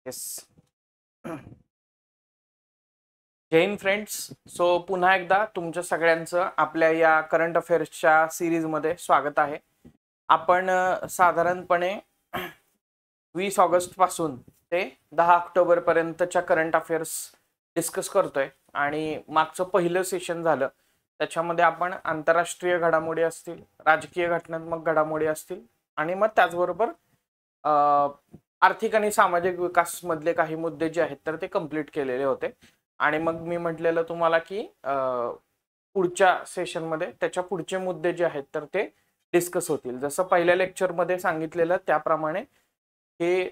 Yes. जय Hind friends. So पुन्हा एकदा तुमच्या सगळ्यांचं आपल्या या करंट अफेअर्सच्या सिरीजमध्ये स्वागत आहे. आपण साधारणपणे 20 ऑगस्ट पासून ते 10 ऑक्टोबर पर्यंतच्या करंट अफेअर्स डिस्कस करतोय आणि मागचं पहिलं सेशन झालं त्याच्यामध्ये आपण आंतरराष्ट्रीय घडामोडी असतील, राजकीय घटनात्मक घडामोडी असतील आणि मग त्याचबरोबर आर्थिक आणि सामाजिक विकास मधले काही मुद्दे जे आहेत तर ते कंप्लीट केलेले होते. आणि मग मी म्हटलेलं तुम्हाला की पुढच्या सेशनमध्ये त्याच्या पुढचे मुद्दे जे आहेत तर ते डिस्कस होतील. जसं पहिल्या लेक्चरमध्ये सांगितलेलं त्याप्रमाणे हे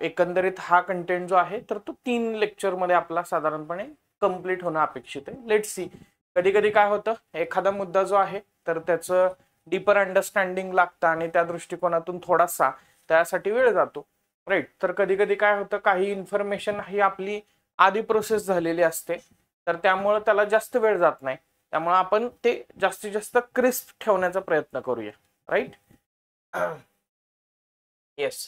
एकंदरीत हा कंटेंट जो आहे तर तो 3 लेक्चरमध्ये आपला साधारणपणे कंप्लीट होणं अपेक्षित आहे. Let's see. कधी कधी काय होतं, एखादा मुद्दा जो आहे तर त्याचं डीपर अंडरस्टँडिंग लागतं आणि त्या दृष्टिकोनातून थोडासा त्यासाठी वेळ जातो, राईट. तर कधी कधी काय होतं, काही इन्फॉर्मेशन ही आपली आधी प्रोसेस झालेली असते तर त्यामुळे त्याला जास्त वेळ जात नाही. त्यामुळे आपण ते जास्तीत जास्त क्रिस्प ठेवण्याचा प्रयत्न करूया, राईट. येस.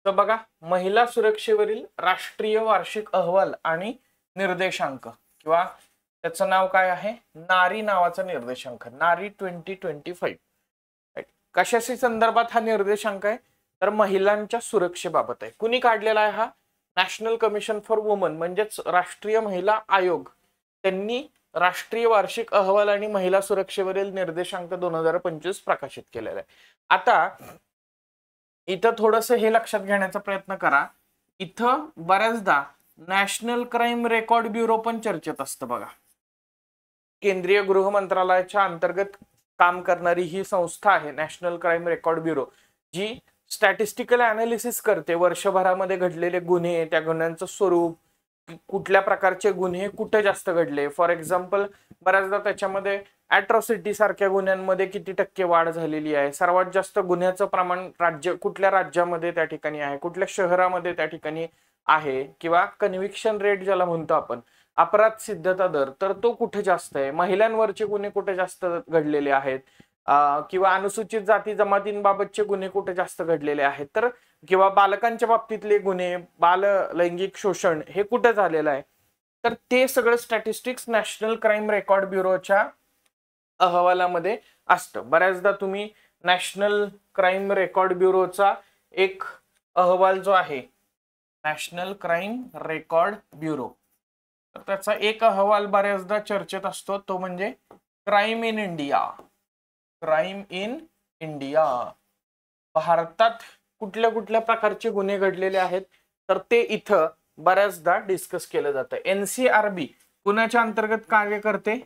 तर बघा, महिला सुरक्षेवरील राष्ट्रीय वार्षिक अहवाल आणि निर्देशांक किंवा त्याचं नाव काय आहे, नारी नावाचा निर्देशांक, नारी 2025. कशाशी संदर्भात हा निर्देशांक आहे तर महिलांच्या सुरक्षेबाबत आहे. कुणी काढलेला आहे हा? नॅशनल कमिशन फॉर वुमन म्हणजेच राष्ट्रीय महिला आयोग. त्यांनी राष्ट्रीय वार्षिक अहवाल आणि महिला सुरक्षेवरील निर्देशांक 2025 प्रकाशित केलेला आहे. आता इथं थोडंसं हे लक्षात घेण्याचा प्रयत्न करा, इथं बऱ्याचदा नॅशनल क्राईम रेकॉर्ड ब्युरो पण चर्चेत असतं बघा. केंद्रीय गृह मंत्रालयाच्या अंतर्गत काम करणारी ही संस्था आहे नॅशनल क्राईम रेकॉर्ड ब्युरो, जी स्टॅटिस्टिकल अनालिसिस करते वर्षभरामध्ये घडलेले गुन्हे, त्या गुन्ह्यांचं स्वरूप, कुठल्या प्रकारचे गुन्हे कुठे जास्त घडले. फॉर एक्झाम्पल बऱ्याचदा त्याच्यामध्ये ॲट्रॉसिटी सारख्या गुन्ह्यांमध्ये किती टक्के वाढ झालेली आहे, सर्वात जास्त गुन्ह्याचं प्रमाण राज्य कुठल्या राज्यामध्ये त्या ठिकाणी आहे, कुठल्या शहरामध्ये त्या ठिकाणी आहे, किंवा कन्व्हिक्शन रेट ज्याला म्हणतो आपण, अपराध सिद्धता दर, तर तो कुठे जास्त आहे, महिलांवरचे गुन्हे कुठे जास्त घडलेले आहेत, किंवा अनुसूचित जाती जमातींबाबतचे गुन्हे कुठे जास्त घडलेले आहेत, तर किंवा बालकांच्या बाबतीतले गुन्हे, बाल लैंगिक शोषण हे कुठे झालेलं आहे, तर ते सगळं स्टॅटिस्टिक्स नॅशनल क्राईम रेकॉर्ड ब्युरोच्या अहवालामध्ये असतं. बऱ्याचदा तुम्ही नॅशनल क्राईम रेकॉर्ड ब्युरोचा एक अहवाल जो आहे, नॅशनल क्राईम रेकॉर्ड ब्युरो, तर त्याचा एक अहवाल बऱ्याचदा चर्चेत असतो, तो म्हणजे crime in India. Crime in India, भारतात कुठल्या कुठल्या प्रकारचे गुन्हे घडलेले आहेत तर ते इथं बऱ्याचदा डिस्कस केलं जातं. NCRB कुणाच्या अंतर्गत कार्य करते?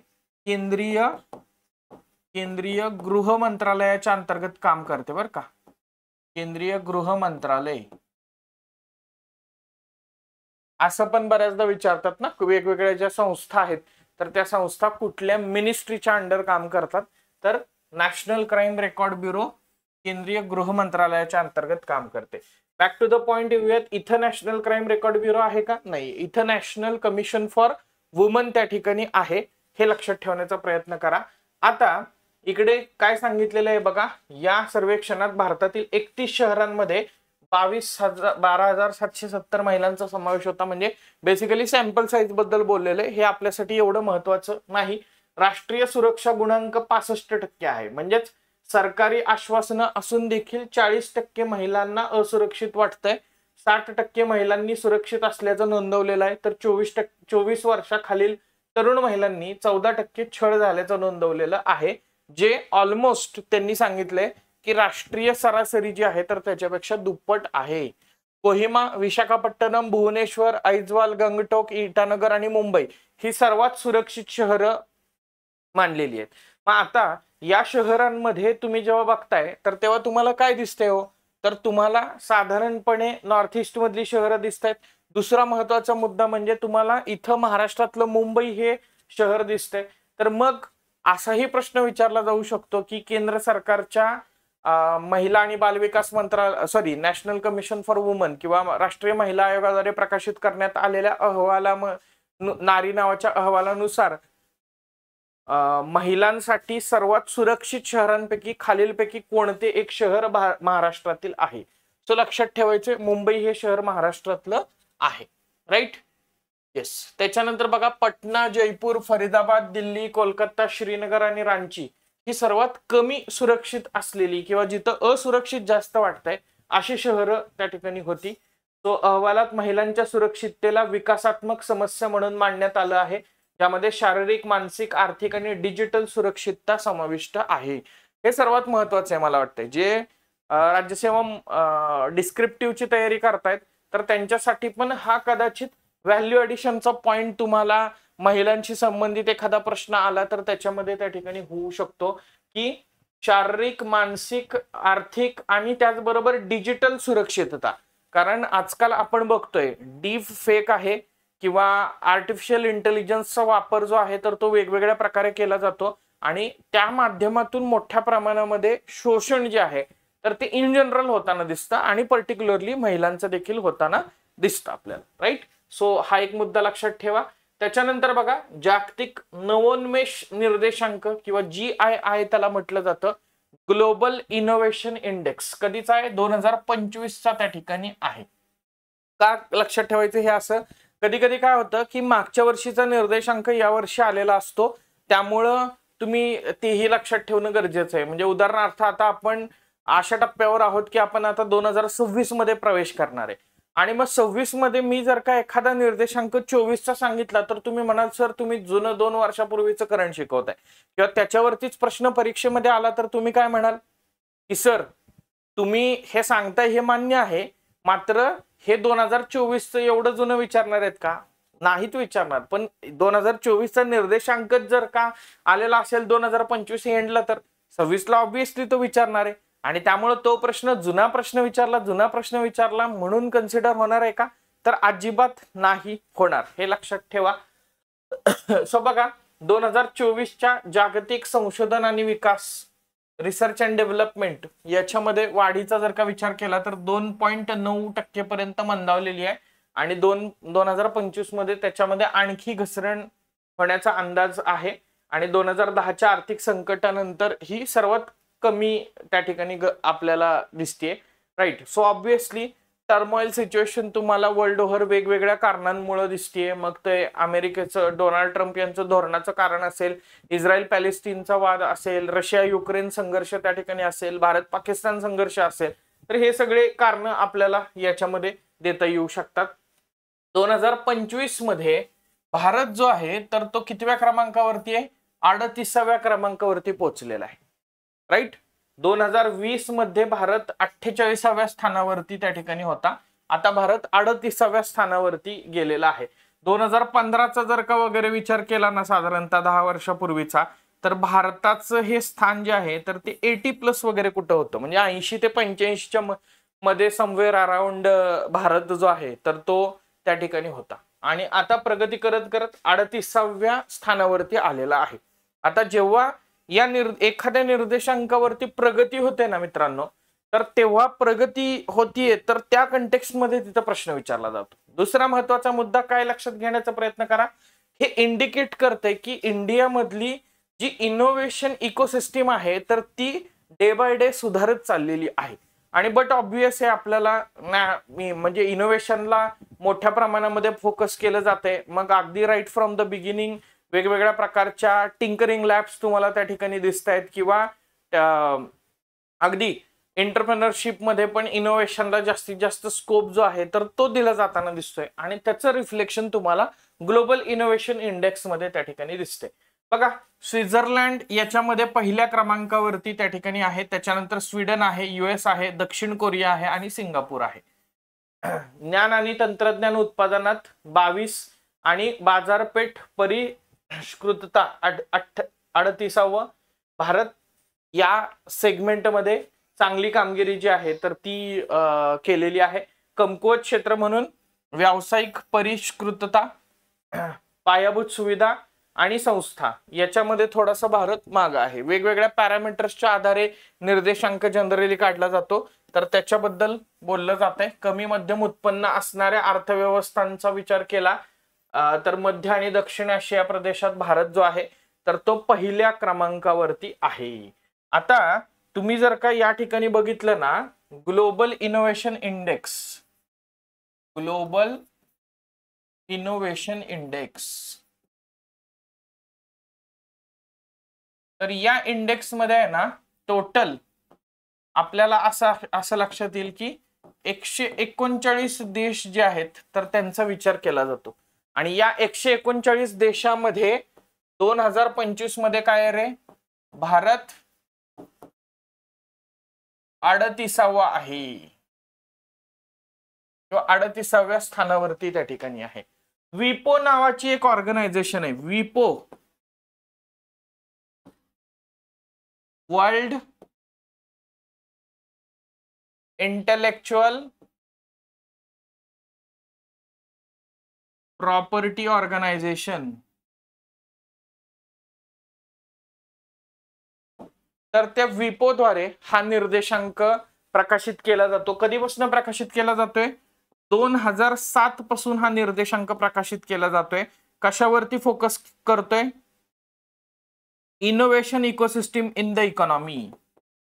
केंद्रीय गृह मंत्रालयाच्या अंतर्गत काम करते बरं का. केंद्रीय गृह मंत्रालय असं पण बऱ्याचदा विचारतात ना, वेगवेगळ्या ज्या संस्था आहेत तर त्या संस्था कुठल्या मिनिस्ट्रीच्या अंडर काम करतात, तर नॅशनल क्राईम रेकॉर्ड ब्युरो केंद्रीय गृह मंत्रालयाच्या अंतर्गत काम करते. बॅक टू द पॉइंट येऊयात. इथं नॅशनल क्राईम रेकॉर्ड ब्युरो आहे का? नाही. इथं नॅशनल कमिशन फॉर वुमन त्या ठिकाणी आहे, हे लक्षात ठेवण्याचा प्रयत्न करा. आता इकडे काय सांगितलेलं आहे बघा, या सर्वेक्षणात भारतातील 31 शहरांमध्ये 12,770 महिलांचा समावेश होता. म्हणजे बेसिकली सॅम्पल साईज बद्दल बोललेलं आहे, हे आपल्यासाठी एवढं महत्वाचं नाही. राष्ट्रीय सुरक्षा गुणांक 65% आहे, म्हणजेच सरकारी आश्वासनं असून देखील 40% महिलांना असुरक्षित वाटतंय, 60% महिलांनी सुरक्षित असल्याचं नोंदवलेलं आहे, तर 24 वर्षाखालील तरुण महिलांनी 14% छळ झाल्याचं नोंदवलेलं आहे, जे ऑलमोस्ट त्यांनी सांगितलंय की राष्ट्रीय सरासरी जी आहे तर त्याच्यापेक्षा दुप्पट आहे. कोहिमा, विशाखापट्टणम, भुवनेश्वर, ऐजवाल, गंगटोक, इटानगर आणि मुंबई ही सर्वात सुरक्षित शहरं मानलेली आहेत. मग आता या शहरांमध्ये तुम्ही जेव्हा बघताय तर तेव्हा तुम्हाला काय दिसतंय हो, तर तुम्हाला साधारणपणे नॉर्थ ईस्ट मधली शहरं दिसत आहेत. दुसरा महत्वाचा मुद्दा म्हणजे तुम्हाला इथं महाराष्ट्रातलं मुंबई हे शहर दिसतंय. तर मग असाही प्रश्न विचारला जाऊ शकतो की केंद्र सरकारच्या महिला आणि बालविकास मंत्रालय नॅशनल कमिशन फॉर वुमन किंवा राष्ट्रीय महिला आयोगाद्वारे प्रकाशित करण्यात आलेल्या नारी नावाच्या अहवालानुसार महिलांसाठी सर्वात सुरक्षित शहरांपैकी खालीलपैकी कोणते एक शहर महाराष्ट्रातील आहे? सो लक्षात ठेवायचे मुंबई हे शहर महाराष्ट्रातलं आहे. राईट. येस. त्याच्यानंतर बघा पटना, जयपूर, फरीदाबाद, दिल्ली, कोलकाता, श्रीनगर आणि रांची ही सर्वात कमी सुरक्षित असलेली किंवा जिथं असुरक्षित जास्त वाटतंय अशी शहरं त्या ठिकाणी होती. तो अहवालात महिलांच्या सुरक्षिततेला विकासात्मक समस्या म्हणून मांडण्यात आलं आहे, ज्यामध्ये शारीरिक, मानसिक, आर्थिक आणि डिजिटल सुरक्षितता समाविष्ट आहे. हे सर्वात महत्वाचं आहे मला वाटतंय. जे राज्यसेवा डिस्क्रिप्टिव्हची तयारी करतायत तर त्यांच्यासाठी पण हा कदाचित व्हॅल्यू ॲडिशनचा पॉइंट तुम्हाला महिलांशी संबंधित एखादा प्रश्न आला तर त्याच्यामध्ये त्या ठिकाणी होऊ शकतो की शारीरिक, मानसिक, आर्थिक आणि त्याचबरोबर डिजिटल सुरक्षितता. कारण आजकाल आपण बघतोय डीप फेक आहे किंवा आर्टिफिशियल इंटेलिजन्सचा वापर जो आहे तर तो वेगवेगळ्या प्रकारे केला जातो आणि त्या माध्यमातून मोठ्या प्रमाणामध्ये शोषण जे आहे तर ते इन जनरल होताना दिसतं आणि पर्टिक्युलरली महिलांचं देखील होताना दिसतं आपल्याला. राईट. सो हा एक मुद्दा लक्षात ठेवा. त्याच्यानंतर बघा जागतिक नवोन्मेष निर्देशांक किंवा GII त्याला म्हटलं जातं, ग्लोबल इनोव्हेशन इंडेक्स कधीचा आहे? 2025चा त्या ठिकाणी आहे. का लक्षात ठेवायचं हे असं? कधी कधी काय होतं की मागच्या वर्षीचा निर्देशांक या वर्षी आलेला असतो, त्यामुळं तुम्ही तेही लक्षात ठेवणं गरजेचं आहे. म्हणजे उदाहरणार्थ आता आपण अशा टप्प्यावर आहोत की आपण आता 2026 मध्ये प्रवेश करणार आहे आणि मग 26 मध्ये मी जर का एखादा निर्देशांक 24चा सांगितला तर तुम्ही म्हणाल सर तुम्ही जुनं 2 वर्षापूर्वीचं करंट शिकवताय किंवा त्याच्यावरतीच प्रश्न परीक्षेमध्ये आला तर तुम्ही काय म्हणाल की सर तुम्ही हे सांगताय हे मान्य आहे, मात्र हे 2024चं एवढं जुनं विचारणार आहेत का? नाहीत विचारणार. पण 2024चा निर्देशांकच जर का आलेला असेल 2025 एंडला तर 26ला ऑब्व्हियसली तो विचारणार आहे आणि त्यामुळे तो प्रश्न जुना प्रश्न विचारला म्हणून कन्सिडर होणार आहे का? तर अजिबात नाही होणार. हे लक्षात ठेवा. सो बघा 2024च्या जागतिक संशोधन आणि विकास रिसर्च अँड डेव्हलपमेंट याच्यामध्ये वाढीचा जर का विचार केला तर 2.9% पर्यंत मंदावलेली आहे आणि 2025 मध्ये त्याच्यामध्ये आणखी घसरण होण्याचा अंदाज आहे आणि 2010च्या आर्थिक संकटानंतर ही सर्वात कमी त्या ठिकाणी आपल्याला दिसते. Right. So obviously turmoil situation तुम्हाला वर्ल्ड ओव्हर वेगवेगळ्या कारणांमुळे दिसतेय. मग ते अमेरिकेचं डोनाल्ड ट्रम्प यांचं धोरणाचं कारण असेल, इस्रायल पॅलेस्टीनचा वाद असेल, रशिया युक्रेन संघर्ष त्या ठिकाणी असेल, भारत पाकिस्तान संघर्ष असेल, तर हे सगळे कारण आपल्याला याच्यामध्ये देता येऊ शकतात. 2025 मध्ये भारत जो आहे तर तो कितव्या क्रमांकावरती आहे? 38व्या क्रमांकावरती पोहोचलेला आहे. राईट. 2020 मध्ये भारत 48व्या स्थानावरती त्या ठिकाणी होता, आता भारत 38व्या स्थानावरती गेलेला आहे. 2015चा जर का वगैरे विचार केला ना साधारणतः 10 वर्षापूर्वीचा, तर भारताचं हे स्थान जे आहे तर ते 80+ वगैरे कुठं होतं, म्हणजे 80 ते 85च्या मध्ये समवेअर अराउंड भारत जो आहे तर तो त्या ठिकाणी होता आणि आता प्रगती करत करत 38व्या स्थानावरती आलेला आहे. आता जेव्हा या एखाद्या निर्देशांकावरती प्रगती होते ना मित्रांनो, तर तेव्हा प्रगती होतीये तर त्या कंटेक्स्ट मध्ये तिथं प्रश्न विचारला जातो. दुसरा महत्वाचा मुद्दा काय लक्षात घेण्याचा प्रयत्न करा, हे इंडिकेट करते की इंडिया मधली जी इनोव्हेशन इकोसिस्टीम आहे तर ती डे बाय डे सुधारत चाललेली आहे आणि बट ऑब्व्हियस आहे आपल्याला म्हणजे इनोव्हेशनला मोठ्या प्रमाणामध्ये फोकस केलं जाते. मग अगदी राईट फ्रॉम द बिगिनिंग वेगवेगळ्या प्रकारच्या टिंकरिंग लॅब्स तुम्हाला त्या ठिकाणी दिसत आहेत किंवा अगदी एंटरप्रेनरशिप मध्ये पण इनोव्हेशनला जास्तीत जास्त स्कोप जो आहे तर तो दिला जाताना दिसतोय आणि त्याचं रिफ्लेक्शन तुम्हाला ग्लोबल इनोव्हेशन इंडेक्स मध्ये त्या ठिकाणी दिसते. बघा स्वित्झर्लंड याच्यामध्ये पहिल्या क्रमांकावरती त्या ठिकाणी आहे, त्याच्यानंतर स्वीडन आहे, US आहे, दक्षिण कोरिया आहे आणि सिंगापूर आहे. ज्ञान आणि तंत्रज्ञान उत्पादनात 22 आणि बाजारपेठ परिष्कृतता 38वा. भारत या सेगमेंटमध्ये चांगली कामगिरी जी आहे तर ती केलेली आहे. कमकुवत क्षेत्र म्हणून व्यावसायिक परिष्कृतता, पायाभूत सुविधा आणि संस्था याच्यामध्ये थोडासा भारत माग आहे. वेगवेगळ्या पॅरामीटर्सच्या आधारे निर्देशांक जनरली काढला जातो तर त्याच्याबद्दल बोललं जात आहे. कमी मध्यम उत्पन्न असणाऱ्या अर्थव्यवस्थांचा विचार केला तर मध्य आणि दक्षिण आशिया प्रदेशात भारत जो आहे तर तो पहिल्या क्रमांकावरती आहे. आता तुम्ही जर का या ठिकाणी बघितलं ना global innovation index, global innovation index. तर या इंडेक्स मध्ये आहे ना टोटल आपल्याला असं लक्षात येईल की 139 देश जे आहेत तर त्यांचा विचार केला जातो. आणि या 139 देशामध्ये 2025 मध्ये काय रे, भारत 38वा आहे किंवा 38व्या स्थानावरती त्या ठिकाणी आहे. विपो नावाची एक ऑर्गनायझेशन आहे, विपो, वर्ल्ड इंटेलेक्चुअल प्रॉपर्टी ऑर्गनायझेशन. तर त्या विपोद्वारे हा निर्देशांक प्रकाशित केला जातो. कधीपासून प्रकाशित केला जातोय? 2007 पासून हा निर्देशांक प्रकाशित केला जातोय. कशावरती फोकस करतोय? Innovation ecosystem in the economy.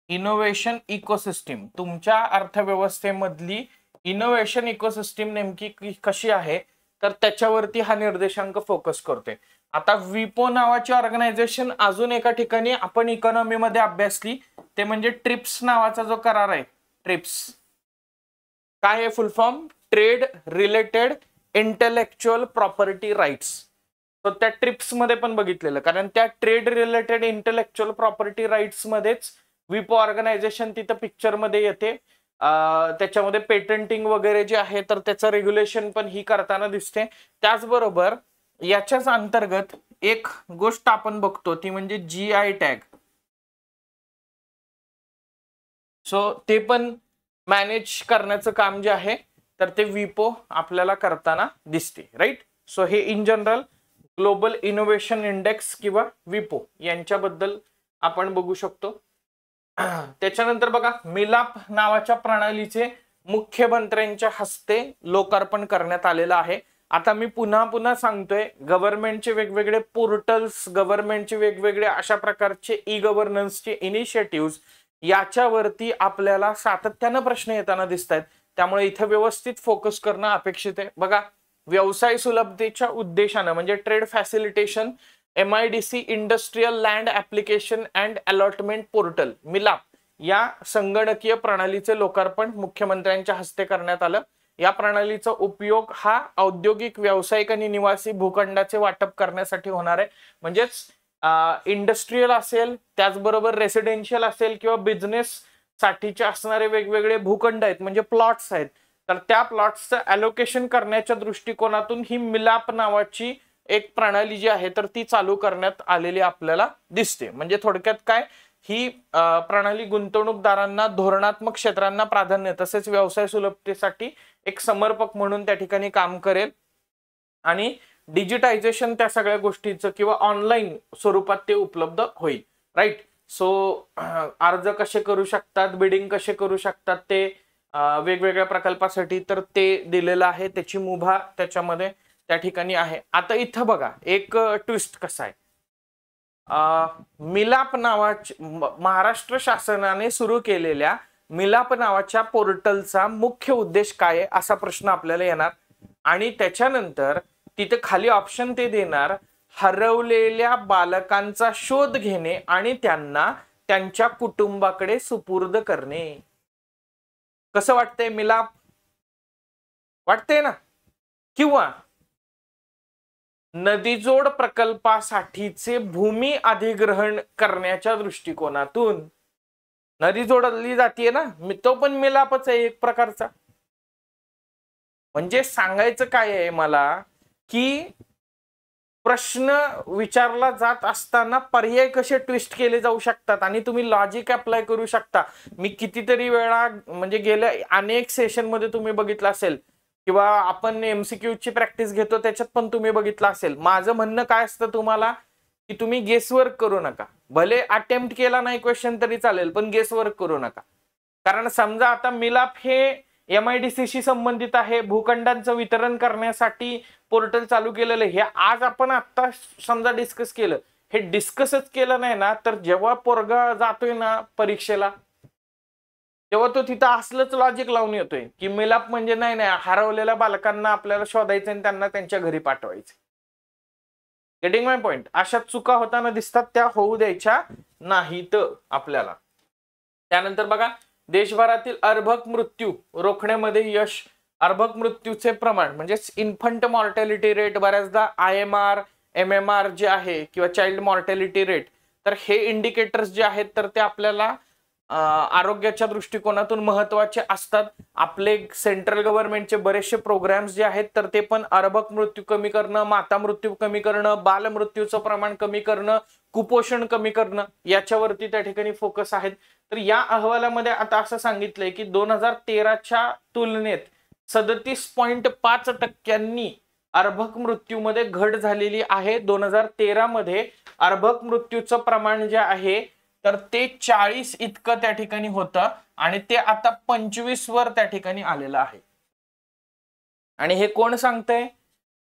Innovation ecosystem, तुमच्या अर्थव्यवस्थेमधली इनोव्हेशन इकोसिस्टीम नेमकी कशी आहे तर त्याच्यावरती हा निर्देशांक फोकस करतोय. आता विपो नावाची ऑर्गनायझेशन अजून एका ठिकाणी आपण इकॉनॉमी मध्ये अभ्यासली, ते म्हणजे ट्रिप्स नावाचा जो करार आहे. ट्रिप्स काय आहे full form? Trade related intellectual property rights. तर त्या ट्रिप्स मध्ये पण बघितलेलं, कारण त्या trade related intellectual property rights मध्येच विपो ऑर्गनायझेशन तिथं पिक्चर मध्ये येते. त्याच्यामध्ये पेटंटिंग वगैरे जे आहे तर त्याचं रेग्युलेशन पण ही करताना दिसते. त्याचबरोबर याच्याच अंतर्गत एक गोष्ट आपण बघतो ती म्हणजे GI टॅग. सो ते पण मॅनेज करण्याचं काम जे आहे तर ते विपो आपल्याला करताना दिसते, राईट. सो हे in general global innovation index किंवा विपो यांच्याबद्दल आपण बघू शकतो. त्याच्यानंतर बघा, मिलाप नावाच्या प्रणालीचे मुख्यमंत्र्यांच्या हस्ते लोकार्पण करण्यात आलेलं आहे. आता मी पुन्हा सांगतोय, गव्हर्नमेंटचे वेगवेगळे पोर्टल्स, गव्हर्नमेंटचे वेगवेगळे अशा प्रकारचे ई गव्हर्नन्सचे इनिशिएटिव्ह याच्यावरती आपल्याला सातत्यानं प्रश्न येताना दिसत आहेत. त्यामुळे इथे व्यवस्थित फोकस करणं अपेक्षित आहे. बघा, व्यवसाय सुलभतेच्या उद्देशानं म्हणजे trade facilitation, MIDC industrial land application and allotment portal मिलाप या संगणकीय प्रणालीचे लोकार्पण मुख्यमंत्र्यांच्या हस्ते करण्यात आलं. या प्रणालीचा उपयोग हा औद्योगिक, व्यावसायिक आणि निवासी भूखंडाचे वाटप करण्यासाठी होणार आहे. म्हणजेच इंडस्ट्रियल असेल, त्याचबरोबर रेसिडेन्शियल असेल किंवा बिझनेस साठीचे असणारे वेगवेगळे भूखंड आहेत म्हणजे प्लॉट्स आहेत, तर त्या प्लॉट्सचं अलोकेशन करण्याच्या दृष्टिकोनातून ही मिलाप नावाची एक प्रणाली जी आहे तर ती चालू करण्यात आलेली आपल्याला दिसते. म्हणजे थोडक्यात काय, ही प्रणाली गुंतवणूकदारांना, धोरणात्मक क्षेत्रांना प्राधान्य तसेच व्यवसाय सुलभतेसाठी एक समर्पक म्हणून त्या ठिकाणी काम करेल आणि डिजिटायझेशन त्या सगळ्या गोष्टीचं किंवा ऑनलाईन स्वरूपात ते उपलब्ध होईल, राईट. सो अर्ज कसे करू शकतात, बिडिंग कसे करू शकतात ते वेगवेगळ्या प्रकल्पासाठी तर ते दिलेलं आहे. त्याची मुभा त्याच्यामध्ये त्या ठिकाणी आहे. आता इथं बघा एक ट्विस्ट कसा आहे. मिलाप नावाच्या महाराष्ट्र शासनाने सुरू केलेल्या मिलाप नावाच्या पोर्टलचा मुख्य उद्देश काय आहे असा प्रश्न आपल्याला येणार. आणि त्याच्यानंतर तिथे खाली ऑप्शन ते देणार, हरवलेल्या बालकांचा शोध घेणे आणि त्यांना त्यांच्या कुटुंबाकडे सुपूर्द करणे. कसं वाटतंय मिलाप? वाटतंय ना? किंवा नदीजोड प्रकल्पासाठीचे भूमी अधिग्रहण करण्याच्या दृष्टिकोनातून नदी जोडली जाते ना, तो पण मिलापच आहे एक प्रकारचा. म्हणजे सांगायचं काय आहे मला की प्रश्न विचारला जात असताना पर्याय कसे ट्विस्ट केले जाऊ शकतात आणि तुम्ही लॉजिक अप्लाय करू शकता. मी कितीतरी वेळा म्हणजे गेल्या अनेक सेशन मध्ये तुम्ही बघितलं असेल किंवा आपण MCQ ची प्रॅक्टिस घेतो त्याच्यात पण तुम्ही बघितलं असेल. माझं म्हणणं काय असतं तुम्हाला की तुम्ही गेसवर्क करू नका. भले अटेम्प्ट केला नाही क्वेश्चन तरी चालेल, पण गेसवर्क करू नका. कारण समजा आता मिलाप हे MIDC शी संबंधित आहे, भूखंडांचं वितरण करण्यासाठी पोर्टल चालू केलेलं. हे आज आपण आता समजा डिस्कस केलं, हे डिस्कसच केलं नाही ना तर जेव्हा पोरगा जातोय ना परीक्षेला तेव्हा तो तिथं असलंच लॉजिक लावून येतोय की मिलाप म्हणजे नाही नाही, हरवलेल्या बालकांना आपल्याला शोधायचं आणि त्यांना त्यांच्या घरी पाठवायचं. गेटिंग माय पॉइंट. अशा चुका होताना दिसतात, त्या होऊ द्यायच्या नाहीत आपल्याला. त्यानंतर बघा, देशभरातील अर्भक मृत्यू रोखण्यामध्ये यश. अर्भक मृत्यूचे प्रमाण म्हणजे इन्फंट मॉर्टॅलिटी रेट, बऱ्याचदा IMR MMR जे आहे किंवा चाइल्ड मॉर्टॅलिटी रेट, तर हे इंडिकेटर्स जे आहेत तर ते आपल्याला आरोग्याच्या दृष्टिकोनातून महत्वाचे असतात. आपले सेंट्रल गव्हर्नमेंटचे बरेचसे प्रोग्राम्स जे आहेत तर ते पण अर्भक मृत्यू कमी करणं, माता मृत्यू कमी करणं, बाल मृत्यूचं प्रमाण कमी करणं, कुपोषण कमी करणं याच्यावरती त्या ठिकाणी फोकस आहेत. तर या अहवालामध्ये आता असं सांगितलंय की 2013च्या तुलनेत 37.5% अर्भक मृत्यूमध्ये घट झालेली आहे. 2013 मध्ये अर्भक मृत्यूचं प्रमाण जे आहे तर ते 40 इतकं त्या ठिकाणी होतं आणि ते आता 25 वर त्या ठिकाणी आलेलं आहे. आणि हे कोण सांगतंय?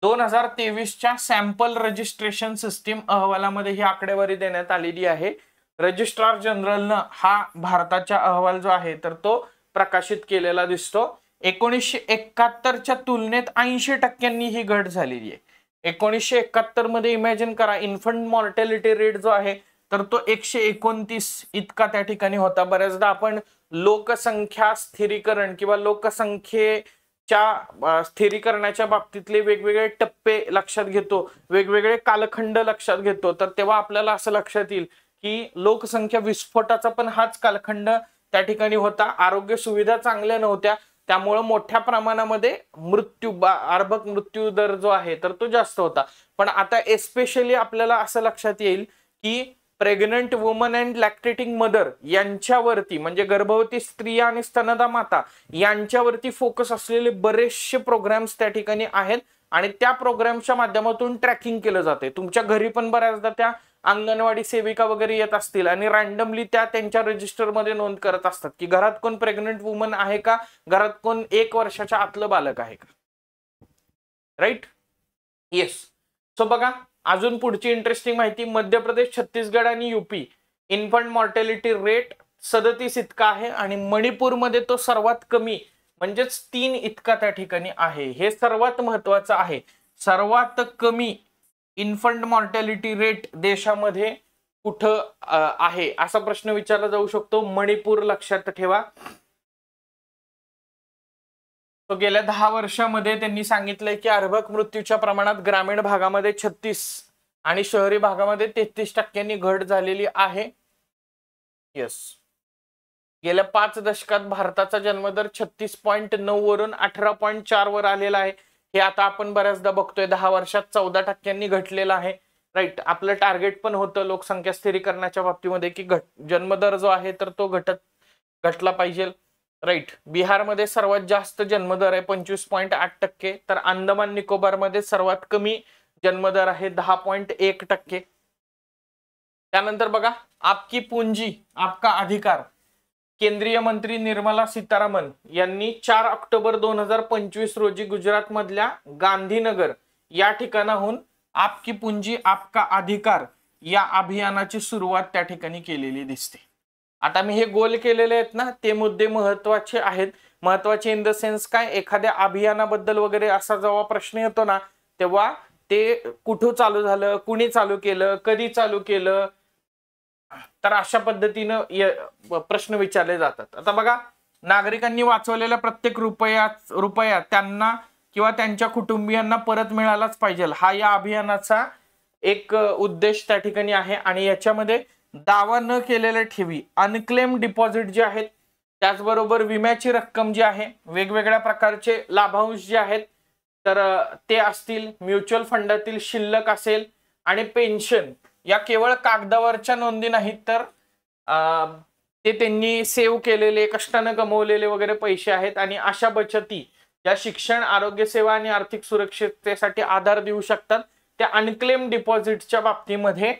2023च्या सॅम्पल रजिस्ट्रेशन सिस्टीम अहवालामध्ये ही आकडेवारी देण्यात आलेली आहे. रजिस्ट्रार जनरलनं हा भारताचा अहवाल जो आहे तर तो प्रकाशित केलेला दिसतो. 1971च्या तुलनेत 80% ही घट झालेली आहे. 1971 मध्ये इमॅजिन करा, इन्फंट मॉर्टॅलिटी रेट जो आहे तर तो 129 इतका त्या ठिकाणी होता. बऱ्याचदा आपण लोकसंख्या स्थिरीकरण किंवा लोकसंख्येच्या स्थिरीकरणाच्या बाबतीतले वेगवेगळे टप्पे लक्षात घेतो, वेगवेगळे कालखंड लक्षात घेतो, तर तेव्हा आपल्याला असं लक्षात येईल की लोकसंख्या विस्फोटाचा पण हाच कालखंड त्या ठिकाणी होता. आरोग्य सुविधा चांगल्या नव्हत्या, त्यामुळे मोठ्या प्रमाणामध्ये अर्भक मृत्यू दर जो आहे तर तो जास्त होता. पण आता एस्पेशली आपल्याला असं लक्षात येईल की प्रेग्नंट वुमन अँड लॅक्टेटिंग मदर यांच्यावरती, म्हणजे गर्भवती स्त्रिया आणि स्तनदा माता यांच्यावरती फोकस असलेले बरेचसे प्रोग्राम्स त्या ठिकाणी आहेत आणि त्या प्रोग्रामच्या माध्यमातून ट्रॅकिंग केलं जाते. तुमच्या घरी पण बऱ्याचदा त्या अंगणवाडी सेविका वगैरे येत असतील आणि रॅन्डमली त्या त्यांच्या रजिस्टरमध्ये नोंद करत असतात की घरात कोण प्रेग्नंट वुमन आहे का, घरात कोण 1 वर्षाच्या आतलं बालक आहे का. Right, yes. सो बघा, अजून पुढची इंटरेस्टिंग माहिती, मध्य प्रदेश, छत्तीसगड आणि UP इन्फंट मॉर्टॅलिटी रेट 37 इतका आहे आणि मणिपूरमध्ये तो सर्वात कमी म्हणजेच 3 इतका त्या ठिकाणी आहे. हे सर्वात महत्वाचं आहे. सर्वात कमी इन्फंट मॉर्टॅलिटी रेट देशामध्ये कुठं आहे असा प्रश्न विचारला जाऊ शकतो. मणिपूर लक्षात ठेवा. तो गेल्या 10 वर्षामध्ये त्यांनी सांगितलंय की अर्भक मृत्यूच्या प्रमाणात ग्रामीण भागामध्ये 36 आणि शहरी भागामध्ये 33% घट झालेली आहे. यस, गेल्या 5 दशकात भारताचा जन्मदर 36.9 वरून 18.4 वर आलेला आहे. हे आता आपण बऱ्याचदा बघतोय 10 वर्षात 14% घटलेलं आहे. राईट, आपलं टार्गेट पण होतं लोकसंख्या स्थिरीकरणाच्या बाबतीमध्ये की जन्मदर जो आहे तर तो घटला पाहिजे. राईट, बिहारमध्ये सर्वात जास्त जन्मदर आहे 25.8%, तर अंदमान निकोबार मध्ये सर्वात कमी जन्मदर आहे 10.1%. त्यानंतर बघा, आपकी पूंजी आपका अधिकार. केंद्रीय मंत्री निर्मला सीतारामन यांनी 4 ऑक्टोबर 2025 रोजी गुजरात मधल्या गांधीनगर या ठिकाणाहून आपकी पूंजी आपका अधिकार या अभियानाची सुरुवात त्या ठिकाणी केलेली दिसते. आता मी हे गोल केलेले आहेत ना, ते मुद्दे महत्वाचे आहेत. महत्वाचे इन द सेन्स काय, एखाद्या अभियानाबद्दल वगैरे असा जेव्हा प्रश्न येतो ना, तेव्हा ते कुठं चालू झालं, कुणी चालू केलं, कधी चालू केलं, तर अशा पद्धतीनं प्रश्न विचारले जातात. आता बघा, नागरिकांनी वाचवलेला प्रत्येक रुपया त्यांना किंवा त्यांच्या कुटुंबियांना परत मिळालाच पाहिजे, हा या अभियानाचा एक उद्देश त्या ठिकाणी आहे. आणि याच्यामध्ये दावा न केलेल्या ठेवी, अनक्लेम डिपॉझिट जे आहेत, त्याचबरोबर विम्याची रक्कम जी आहे, वेगवेगळ्या प्रकारचे लाभांश जे आहेत तर ते असतील, म्युच्युअल फंडातील शिल्लक असेल आणि पेन्शन, या केवळ कागदावरच्या नोंदी नाहीत तर ते त्यांनी सेव्ह केलेले, कष्टाने कमवलेले वगैरे पैसे आहेत. आणि अशा बचती या शिक्षण, आरोग्य सेवा आणि आर्थिक सुरक्षिततेसाठी आधार देऊ शकतात. त्या अनक्लेम डिपॉझिटच्या बाबतीमध्ये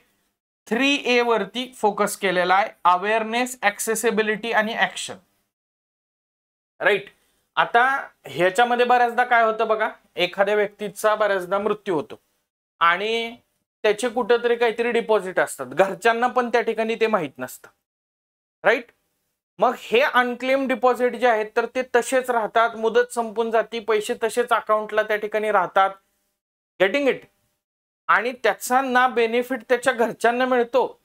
3A वरती फोकस केलेला आहे, अवेअरनेस, ऍक्सेसिबिलिटी आणि ऍक्शन. राईट, आता ह्याच्यामध्ये बऱ्याचदा काय होतं बघा, एखाद्या व्यक्तीचा बऱ्याचदा मृत्यू होतो आणि त्याचे कुठेतरी काहीतरी डिपॉझिट असतात, घरच्यांना पण त्या ठिकाणी ते माहित नसतं. राईट, मग हे अनक्लेम डिपॉझिट जे आहेत तर ते तसेच राहतात, मुदत संपून जाती, पैसे तसेच अकाउंटला त्या ठिकाणी राहतात. Getting it? आणि त्याचा ना बेनिफिट त्याच्या घरच्यांना मिळतो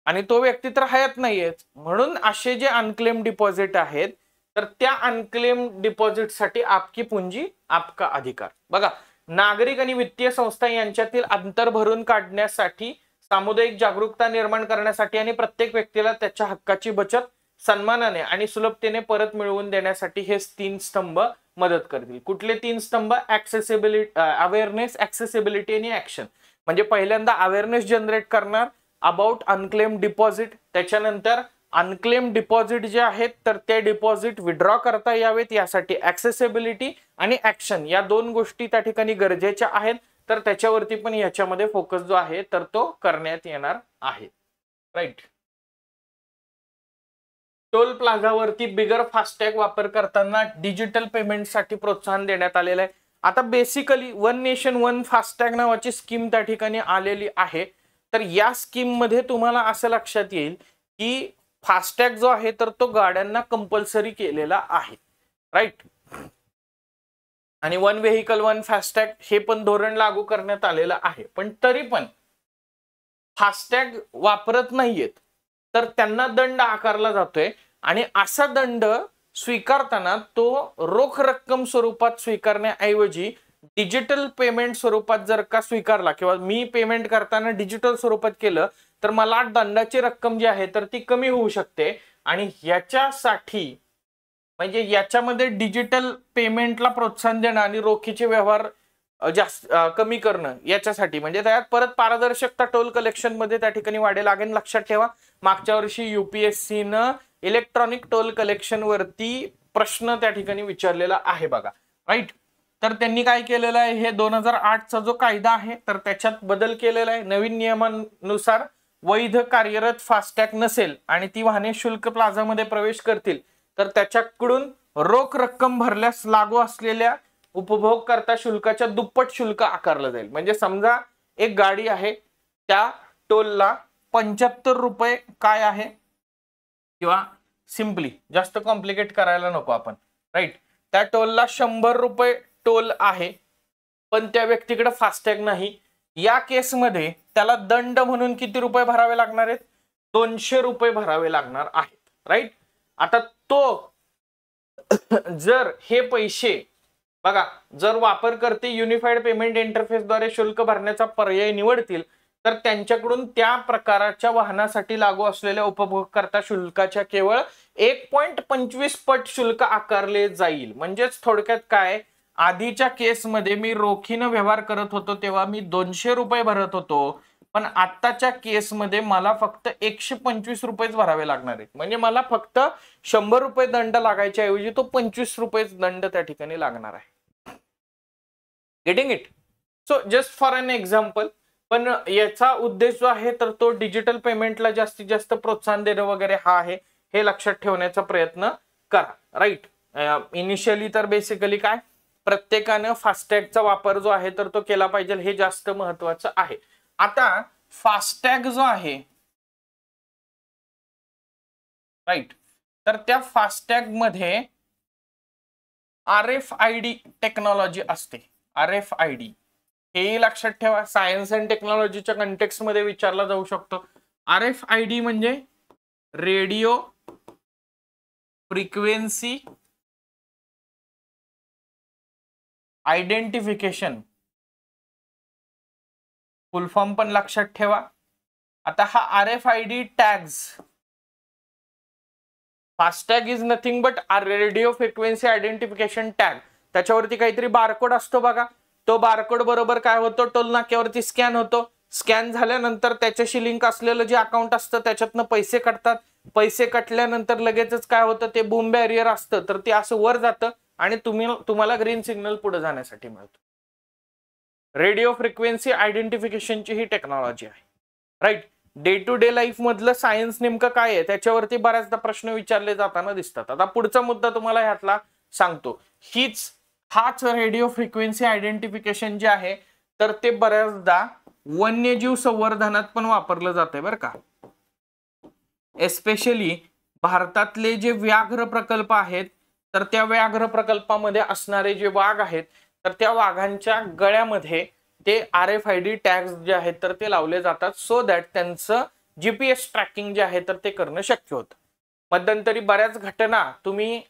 आणि तो व्यक्ती तर हयात नाहीयेच. म्हणून असे जे अनक्लेम डिपॉझिट आहेत तर त्या अनक्लेम डिपॉझिट साठी आपकी पुंजी आपका अधिकार. बघा, नागरिक आणि वित्तीय संस्था यांच्यातील अंतर भरून काढण्यासाठी, सामुदायिक जागरूकता निर्माण करण्यासाठी आणि प्रत्येक व्यक्तीला त्याच्या हक्काची बचत सन्मानाने आणि सुलभतेने परत मिळवून देण्यासाठी हे 3 स्तंभ मदत करतील. कुठले 3 स्तंभ? ऍक्सेसिबिलिटी, अवेअरनेस, ऍक्सेसिबिलिटी आणि ऍक्शन. म्हणजे पहिल्यांदा अवेअरनेस जनरेट करणार अबाउट अनक्लेम डिपॉझिट, त्याच्यानंतर अनक्लेम डिपॉझिट जे आहेत तर ते डिपॉझिट विड्रॉ करता यावेत यासाठी ऍक्सेसिबिलिटी आणि ऍक्शन या 2 गोष्टी त्या ठिकाणी गरजेच्या आहेत. तर त्याच्यावरती पण याच्यामध्ये फोकस जो आहे तर तो करण्यात येणार आहे. राईट. टोल प्लाझावरती बिगर फास्टॅग वापर करताना डिजिटल पेमेंटसाठी प्रोत्साहन देण्यात आलेलं आहे. आता basically one nation one FASTag नावाची स्कीम त्या ठिकाणी आलेली आहे. तर या स्कीम मध्ये तुम्हाला असं लक्षात येईल की फास्टॅग जो आहे तर तो गाड्यांना कंपल्सरी केलेला आहे. राईट. आणि वन व्हेकल वन फास्टॅग हे पण धोरण लागू करण्यात आलेलं आहे. पण तरी पण फास्टॅग वापरत नाहीयेत तर त्यांना दंड आकारला जातोय आणि असा दंड स्वीकारताना तो रोख रक्कम स्वरूपात स्वीकारण्याऐवजी डिजिटल पेमेंट स्वरूपात जर का स्वीकारला किंवा मी पेमेंट करताना डिजिटल स्वरूपात केलं तर मला दंडाची रक्कम जी आहे तर ती कमी होऊ शकते. आणि याच्यासाठी म्हणजे याच्यामध्ये डिजिटल पेमेंटला प्रोत्साहन देणं आणि रोखीचे व्यवहार जास्त कमी करणं याच्यासाठी म्हणजे त्यात परत पारदर्शकता टोल कलेक्शन मध्ये त्या ठिकाणी वाढेल. लागेल लक्षात ठेवा, मागच्या वर्षी UPSC न इलेक्ट्रॉनिक टोल कलेक्शन वरती प्रश्न त्या ठिकाणी विचारलेला आहे बघा. राईट. तर त्यांनी काय केलेलं आहे, हे 2008 चा जो कायदा आहे तर त्याच्यात बदल केलेला आहे. नवीन नियमानुसार वैध कार्यरत फास्टॅग नसेल आणि ती वाहने शुल्क प्लाझामध्ये प्रवेश करतील तर त्याच्याकडून रोख रक्कम भरल्यास लागू असलेल्या उपभोगकर्ता शुल्काच्या दुप्पट शुल्क आकारलं जाईल. म्हणजे समजा एक गाडी आहे त्या टोलला 75 रुपये काय आहे, किंवा सिंपली जास्त कॉम्प्लिकेट करायला नको आपण. राईट. त्या टोलला 100 रुपये टोल आहे पण त्या व्यक्तीकडे फास्टॅग नाही. या केसमध्ये त्याला दंड म्हणून किती रुपये भरावे लागणार आहेत? 200 रुपये भरावे लागणार आहेत. राईट. आता तो जर हे पैसे बघा जर वापरकर्ते युनिफाईड पेमेंट इंटरफेसद्वारे शुल्क भरण्याचा पर्याय निवडतील तर त्यांच्याकडून त्या प्रकारच्या वाहनासाठी लागू असलेल्या उपभोगकर्ता शुल्काच्या केवळ 1.25 पट शुल्क आकारले जाईल. म्हणजेच थोडक्यात काय, आधीच्या केसमध्ये मी रोखीनं व्यवहार करत होतो तेव्हा मी 200 रुपये भरत होतो पण आत्ताच्या केसमध्ये मला फक्त 125 रुपयेच भरावे लागणार आहेत. म्हणजे मला फक्त 100 रुपये दंड लागायच्या ऐवजी तो 25 रुपये दंड त्या ठिकाणी लागणार आहे. Getting it? So just for an example. पण याचा उद्देश जो आहे तर तो डिजिटल पेमेंटला जास्तीत जास्त प्रोत्साहन देणं वगैरे हा आहे, हे लक्षात ठेवण्याचा प्रयत्न करा. राईट. इनिशियली तर बेसिकली काय, प्रत्येकानं फास्टॅगचा वापर जो आहे तर तो केला पाहिजे, हे जास्त महत्वाचं आहे. आता फास्टॅग जो आहे राईट तर त्या फास्टॅग मध्ये RFID टेक्नॉलॉजी असते. RFID हे लक्षात ठेवा, सायन्स अँड टेक्नॉलॉजीच्या कंटेक्स्ट मध्ये विचारला जाऊ शकतो. RFID म्हणजे रेडिओ फ्रिक्वेन्सी आयडेंटिफिकेशन, फुल फॉर्म पण लक्षात ठेवा. आता हा RFID tags, FASTag is nothing but radio frequency identification tag, त्याच्यावरती काहीतरी बारकोड असतो बघा. तो बारकोड बरोबर काय होतो, टोल नाक्यावरती स्कॅन होतो. स्कॅन झाल्यानंतर त्याच्याशी लिंक असलेलं जे अकाउंट असतं त्याच्यातनं पैसे कटतात. पैसे कटल्यानंतर लगेचच काय होतं, ते बूम बॅरियर असतं तर ते असं वर जातं आणि तुम्हाला ग्रीन सिग्नल पुढे जाण्यासाठी मिळतो. रेडिओ फ्रिक्वेन्सी आयडेंटिफिकेशनची ही टेक्नॉलॉजी आहे. Right. Day to day life मधलं सायन्स नेमकं काय आहे त्याच्यावरती बऱ्याचदा प्रश्न विचारले जाताना दिसतात. आता पुढचा मुद्दा तुम्हाला ह्यातला सांगतो. हाच रेडिओ फ्रिक्वेन्सी आयडेंटिफिकेशन जे आहे तर ते बऱ्याचदा वन्यजीव संवर्धनात पण वापरलं जाते बरं का. एस्पेशली भारतातले जे व्याघ्र प्रकल्प आहेत तर त्या व्याघ्र प्रकल्पामध्ये असणारे जे वाघ आहेत तर त्या वाघांच्या गळ्यामध्ये ते RFID टॅग्स जे आहेत तर ते लावले जातात, सो दॅट त्यांचं GPS ट्रॅकिंग जे आहे तर ते करणं शक्य होतं. मध्यंतरी बऱ्याच घटना तुम्ही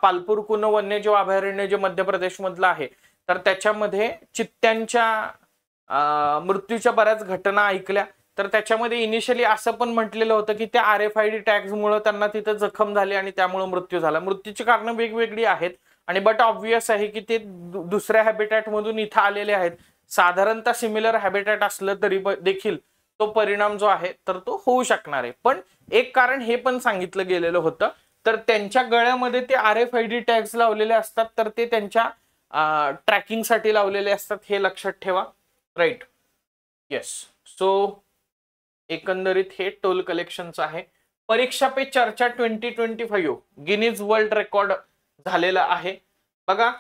पालपूर कुन वन्यजीव अभयारण्य जे मध्य प्रदेश मधलं आहे तर त्याच्यामध्ये चित्त्यांच्या मृत्यूच्या बऱ्याच घटना ऐकल्या. तर त्याच्यामध्ये इनिशियली असं पण म्हटलेलं होतं की त्या RFID टॅग्स मुळे त्यांना तिथे जखम झाली आणि त्यामुळे मृत्यू झाला. मृत्यूची कारणं वेगवेगळी आहेत आणि बट ऑब्वियस आहे की ते दुसऱ्या हॅबिटॅट मधून इथं आलेले आहेत. साधारणतः सिमिलर हॅबिटॅट असलं तरी देखील तो परिणाम जो आहे तर तो होऊ शकणार आहे. पण एक कारण हे पण सांगितलं गेलेलं होतं तर त्यांच्या गळ्यामध्ये ते RFID टॅग्स लावलेले असतात तर ते त्यांच्या ट्रॅकिंग साठी लावलेले असतात, हे लक्षात ठेवा. Right, yes. सो एकंदरीत हे टोल कलेक्शनचं आहे. परीक्षा पे चर्चा 2025 गिनीज वर्ल्ड रेकॉर्ड झालेला आहे. बघा,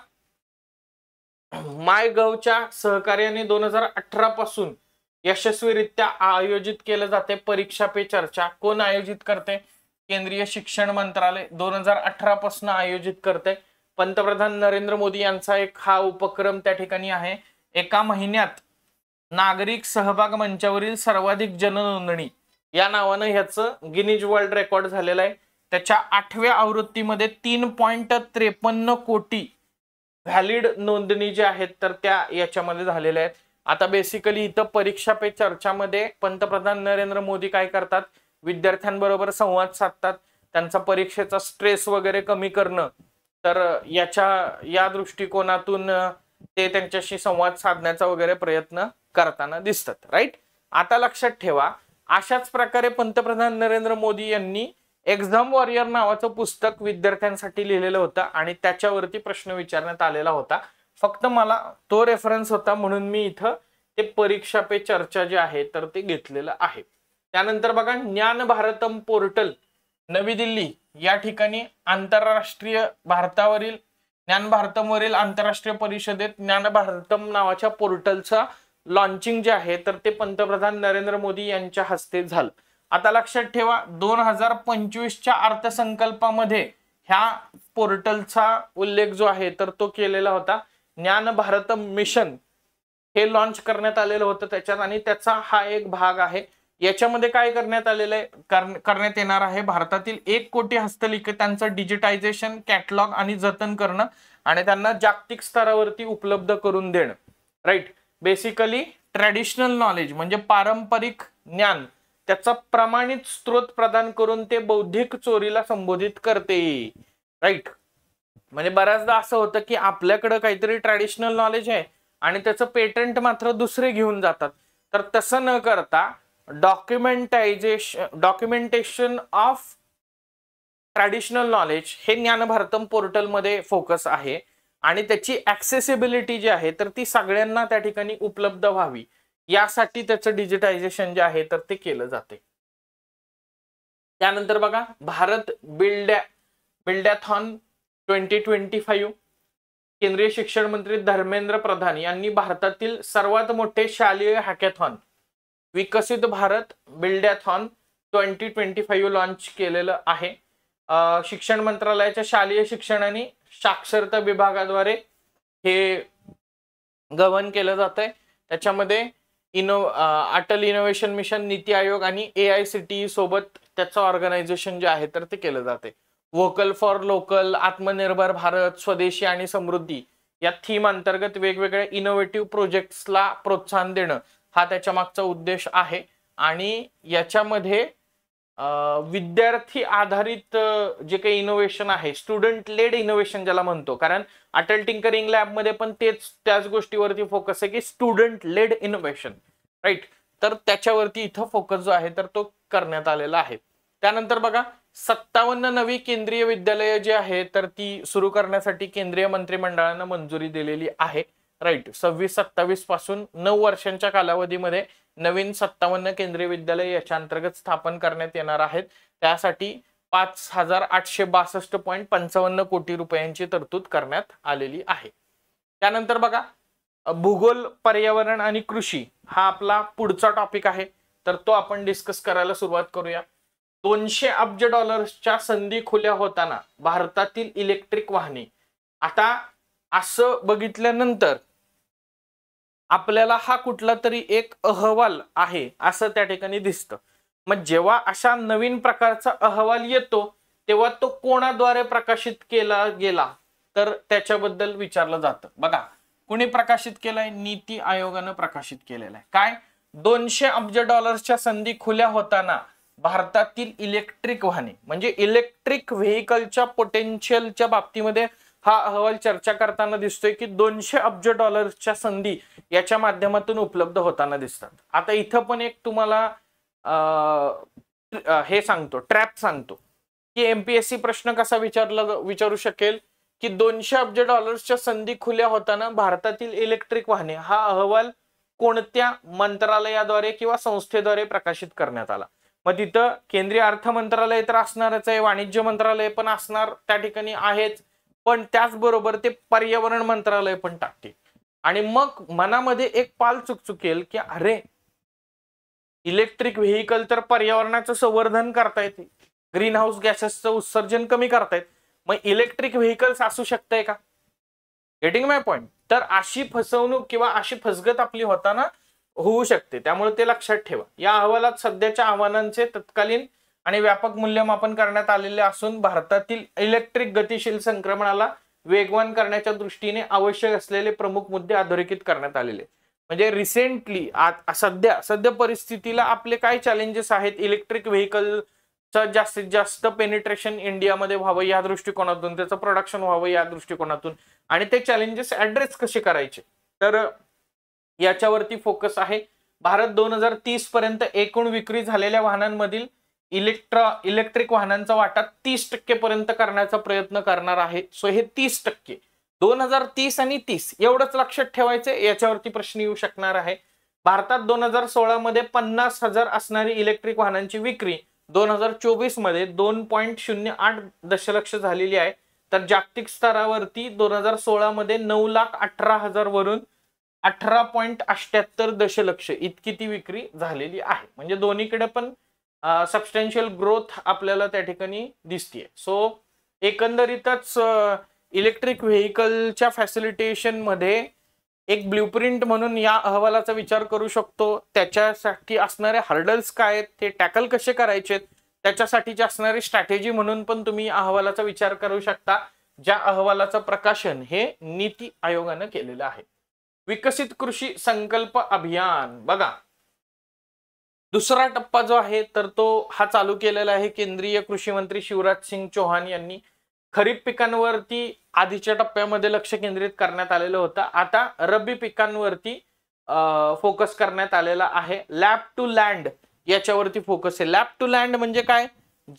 माय गव्हच्या सहकार्याने 2018 पासून यशस्वीरित्या आयोजित केलं जाते परीक्षा पे चर्चा. कोण आयोजित करते? केंद्रीय शिक्षण मंत्रालय 2018 पासून आयोजित करते. पंतप्रधान नरेंद्र मोदी यांचा एक हा उपक्रम त्या ठिकाणी आहे. एका महिन्यात नागरिक सहभाग मंचावरील सर्वाधिक जननोंदणी या नावानं ह्याचं गिनीज वर्ल्ड रेकॉर्ड झालेलं आहे. त्याच्या 8व्या आवृत्तीमध्ये 3.53 कोटी व्हॅलिड नोंदणी जे आहेत तर त्या याच्यामध्ये झालेल्या आहेत. आता बेसिकली इथं परीक्षा पे चर्चामध्ये पंतप्रधान नरेंद्र मोदी काय करतात? विद्यार्थ्यांबरोबर संवाद साधतात, त्यांचा परीक्षेचा स्ट्रेस वगैरे कमी करणं, तर या दृष्टिकोनातून ते त्यांच्याशी संवाद साधण्याचा वगैरे प्रयत्न करताना दिसतात. राईट, आता लक्षात ठेवा, अशाच प्रकारे पंतप्रधान नरेंद्र मोदी यांनी एक्झाम वॉरियर नावाचं पुस्तक विद्यार्थ्यांसाठी लिहिलेलं होतं आणि त्याच्यावरती प्रश्न विचारण्यात आलेला होता. फक्त मला तो रेफरन्स होता म्हणून मी इथं ते परीक्षा पे चर्चा जे आहे तर ते घेतलेलं आहे. त्यानंतर बघा, ज्ञान भारतम पोर्टल नवी दिल्ली या ठिकाणी आंतरराष्ट्रीय भारतावरील ज्ञान भारतमवरील आंतरराष्ट्रीय परिषदेत ज्ञान भारतम नावाच्या पोर्टलचा लॉन्चिंग जे आहे तर ते पंतप्रधान नरेंद्र मोदी यांच्या हस्ते झालं. आता लक्षात ठेवा, 2025च्या अर्थसंकल्पामध्ये ह्या पोर्टलचा उल्लेख जो आहे तर तो केलेला होता. ज्ञान भारत मिशन हे लॉन्च करण्यात आलेलं होतं त्याच्यात आणि त्याचा हा एक भाग आहे. याच्यामध्ये काय करण्यात आलेलं आहे, करण्यात येणार आहे, भारतातील 1 कोटी हस्तलिखितांचं डिजिटायझेशन, कॅटलॉग आणि जतन करणं आणि त्यांना जागतिक स्तरावरती उपलब्ध करून देणं. राईट, बेसिकली ट्रॅडिशनल नॉलेज म्हणजे पारंपरिक ज्ञान त्याचा प्रमाणित स्रोत प्रदान करून ते बौद्धिक चोरीला संबोधित करते. राईट, म्हणजे बऱ्याचदा असं होतं की आपल्याकडे काहीतरी ट्रॅडिशनल नॉलेज आहे आणि त्याचं पेटंट मात्र दुसरे घेऊन जातात. तर तसं न करता डॉक्युमेंटेशन ऑफ ट्रॅडिशनल नॉलेज हे ज्ञान भारतम पोर्टलमध्ये फोकस आहे आणि त्याची ऍक्सेसिबिलिटी जी आहे तर ती सगळ्यांना त्या ठिकाणी उपलब्ध व्हावी यासाठी त्याचं डिजिटायझेशन जे आहे तर ते केलं जाते. त्यानंतर बघा, भारत बिल्डॅथॉन 2025 केंद्रीय शिक्षण मंत्री धर्मेंद्र प्रधान यांनी भारतातील सर्वात मोठे शालेय हॅकॅथॉन विकसित भारत बिल्डॅथॉन 2025 लॉन्च केलेलं आहे. शिक्षण मंत्रालयाच्या शालेय शिक्षण आणि साक्षरता विभागाद्वारे हे गव्हर्न केलं जात आहे. त्याच्यामध्ये अटल इनोव्हेशन मिशन, नीती आयोग आणि AICTE सोबत त्याचं ऑर्गनायझेशन जे आहे तर ते केलं जाते. व्होकल फॉर लोकल, आत्मनिर्भर भारत, स्वदेशी आणि समृद्धी या थीम अंतर्गत वेगवेगळ्या इनोव्हेटिव्ह प्रोजेक्ट्सला प्रोत्साहन देणं हा त्याच्या मागचा उद्देश आहे. आणि याच्यामध्ये विद्यार्थी आधारित जे काही इनोव्हेशन आहे, स्टुडंट लेड इनोव्हेशन ज्याला म्हणतो, कारण अटल टिंकरिंग लॅब मध्ये पण त्याच गोष्टीवरती फोकस आहे की स्टुडंट लेड इनोव्हेशन. राईट, तर त्याच्यावरती इथं फोकस जो आहे तर तो करण्यात आलेला आहे. त्यानंतर बघा, 57 नवी केंद्रीय विद्यालय जे आहे तर ती सुरू करण्यासाठी केंद्रीय मंत्रिमंडळानं मंजुरी दिलेली आहे. राईट, 26-27 पासून 9 वर्षांच्या कालावधीमध्ये नवीन 57 केंद्रीय विद्यालय याच्या अंतर्गत स्थापन करण्यात येणार आहेत. त्यासाठी 5862.55 कोटी रुपयांची तरतूद करण्यात आलेली आहे. त्यानंतर बघा, भूगोल, पर्यावरण आणि कृषी हा आपला पुढचा टॉपिक आहे तर तो आपण डिस्कस करायला सुरुवात करूया. $200 अब्ज संधी खुल्या होताना भारतातील इलेक्ट्रिक वाहने. आता असं बघितल्यानंतर आपल्याला हा कुठला तरी एक अहवाल आहे असं त्या ठिकाणी दिसतं. मग जेव्हा अशा नवीन प्रकारचा अहवाल येतो तेव्हा तो कोणाद्वारे प्रकाशित केला गेला तर त्याच्याबद्दल विचारलं जातं. बघा कुणी प्रकाशित केलाय? नीती आयोगानं प्रकाशित केलेला आहे. काय? $200 अब्ज संधी खुल्या होताना भारतातील इलेक्ट्रिक वाहने म्हणजे इलेक्ट्रिक व्हेकलच्या पोटेन्शियलच्या बाबतीमध्ये हा अहवाल चर्चा करताना दिसतोय की $200 अब्ज संधी याच्या माध्यमातून उपलब्ध होताना दिसतात. आता इथं पण एक तुम्हाला हे सांगतो, ट्रॅप सांगतो की एमपीएससी प्रश्न कसा विचारू शकेल की $200 अब्ज संधी खुल्या होताना भारतातील इलेक्ट्रिक वाहने हा अहवाल कोणत्या मंत्रालयाद्वारे किंवा संस्थेद्वारे प्रकाशित करण्यात आला. मग तिथं केंद्रीय अर्थ मंत्रालय तर असणारच आहे, वाणिज्य मंत्रालय पण असणार त्या ठिकाणी आहेच, पण त्याचबरोबर ते पर्यावरण मंत्रालय पण टाकते. आणि मग मनामध्ये एक पाल चुकचुकेल की अरे इलेक्ट्रिक व्हेकल तर पर्यावरणाचं संवर्धन करतायत, ग्रीन हाऊस गॅसेसचं उत्सर्जन कमी करतायत, मग इलेक्ट्रिक व्हेकल्स असू शकतंय का? गेटिंग माय पॉइंट? तर अशी फसवणूक किंवा अशी फसगत आपली होताना होऊ शकते, त्यामुळे ते लक्षात ठेवा. या अहवालात सध्याच्या आव्हानांचे तत्कालीन आणि व्यापक मूल्यमापन करण्यात आलेले असून भारतातील इलेक्ट्रिक गतिशील संक्रमणाला वेगवान करण्याच्या दृष्टीने आवश्यक असलेले प्रमुख मुद्दे अधोरेखित करण्यात आलेले. म्हणजे रिसेंटली सध्या परिस्थितीला आपले काय चॅलेंजेस आहेत, इलेक्ट्रिक व्हेकलचं जास्तीत जास्त पेनिट्रेशन इंडियामध्ये व्हावं या दृष्टिकोनातून, त्याचं प्रोडक्शन व्हावं या दृष्टिकोनातून, आणि ते चॅलेंजेस ऍड्रेस कसे करायचे तर याच्यावरती फोकस आहे. भारत 2030 पर्यंत एकूण विक्री झालेल्या वाहनांमधील इलेक्ट्रिक वाहनांचा वाटा 30% पर्यंत करण्याचा प्रयत्न करणार आहे. सो हे 30%, 2030 आणि 30 एवढंच लक्षात ठेवायचं, याच्यावरती प्रश्न येऊ शकणार आहे. भारतात 2016 मध्ये 50,000 असणारी इलेक्ट्रिक वाहनांची विक्री 2024 मध्ये 2.08 दशलक्ष झालेली आहे, तर जागतिक स्तरावरती 2016 मध्ये 9,18,000 वरून 18.78 दशलक्ष इतकी ती विक्री झालेली आहे. म्हणजे दोन्हीकडे पण सबस्टॅन्शियल ग्रोथ आपल्याला त्या ठिकाणी दिसतेय. सो एकंदरीतच इलेक्ट्रिक व्हेकलच्या फॅसिलिटेशन मध्ये एक ब्ल्यूप्रिंट म्हणून या अहवालाचा विचार करू शकतो. त्याच्यासाठी असणारे हर्डल्स काय आहेत, ते टॅकल कसे करायचे, त्याच्यासाठीची असणारी स्ट्रॅटेजी म्हणून पण तुम्ही अहवालाचा विचार करू शकता, ज्या अहवालाचं प्रकाशन हे नीती आयोगानं केलेलं आहे. विकसित कृषी संकल्प अभियान. बघा दुसरा टप्पा जो आहे तर तो हा चालू केलेला आहे केंद्रीय कृषी मंत्री शिवराज सिंग चौहान यांनी. खरीप पिकांवरती आधीच्या टप्प्यामध्ये लक्ष केंद्रित करण्यात आलेलं होतं, आता रब्बी पिकांवरती फोकस करण्यात आलेला आहे. लॅब टू लँड याच्यावरती फोकस आहे. लॅब टू लँड म्हणजे काय?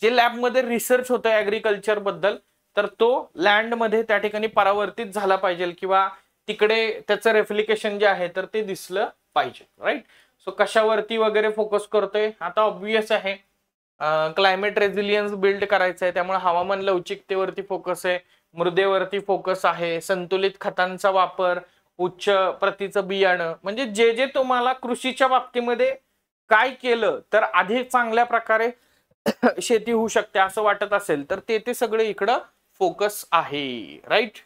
जे लॅबमध्ये रिसर्च होतं ऍग्रिकल्चर बद्दल तर तो लँड मध्ये त्या ठिकाणी परावर्तित झाला पाहिजे किंवा तिकडे त्याचं रेप्लिकेशन जे आहे तर ते दिसलं पाहिजे. राईट. सो कशावरती वगैरे फोकस करतोय? आता ऑब्वियस आहे क्लायमेट रेझिलियन्स बिल्ड करायचं आहे, त्यामुळे हवामान लवचिकतेवरती फोकस आहे, मृदेवरती फोकस आहे, संतुलित खतांचा वापर, उच्च प्रतीचं बियाणं, म्हणजे जे जे तुम्हाला कृषीच्या बाबतीमध्ये काय केलं तर अधिक चांगल्या प्रकारे शेती होऊ शकते असं वाटत असेल तर ते सगळे इकडं फोकस आहे. राईट.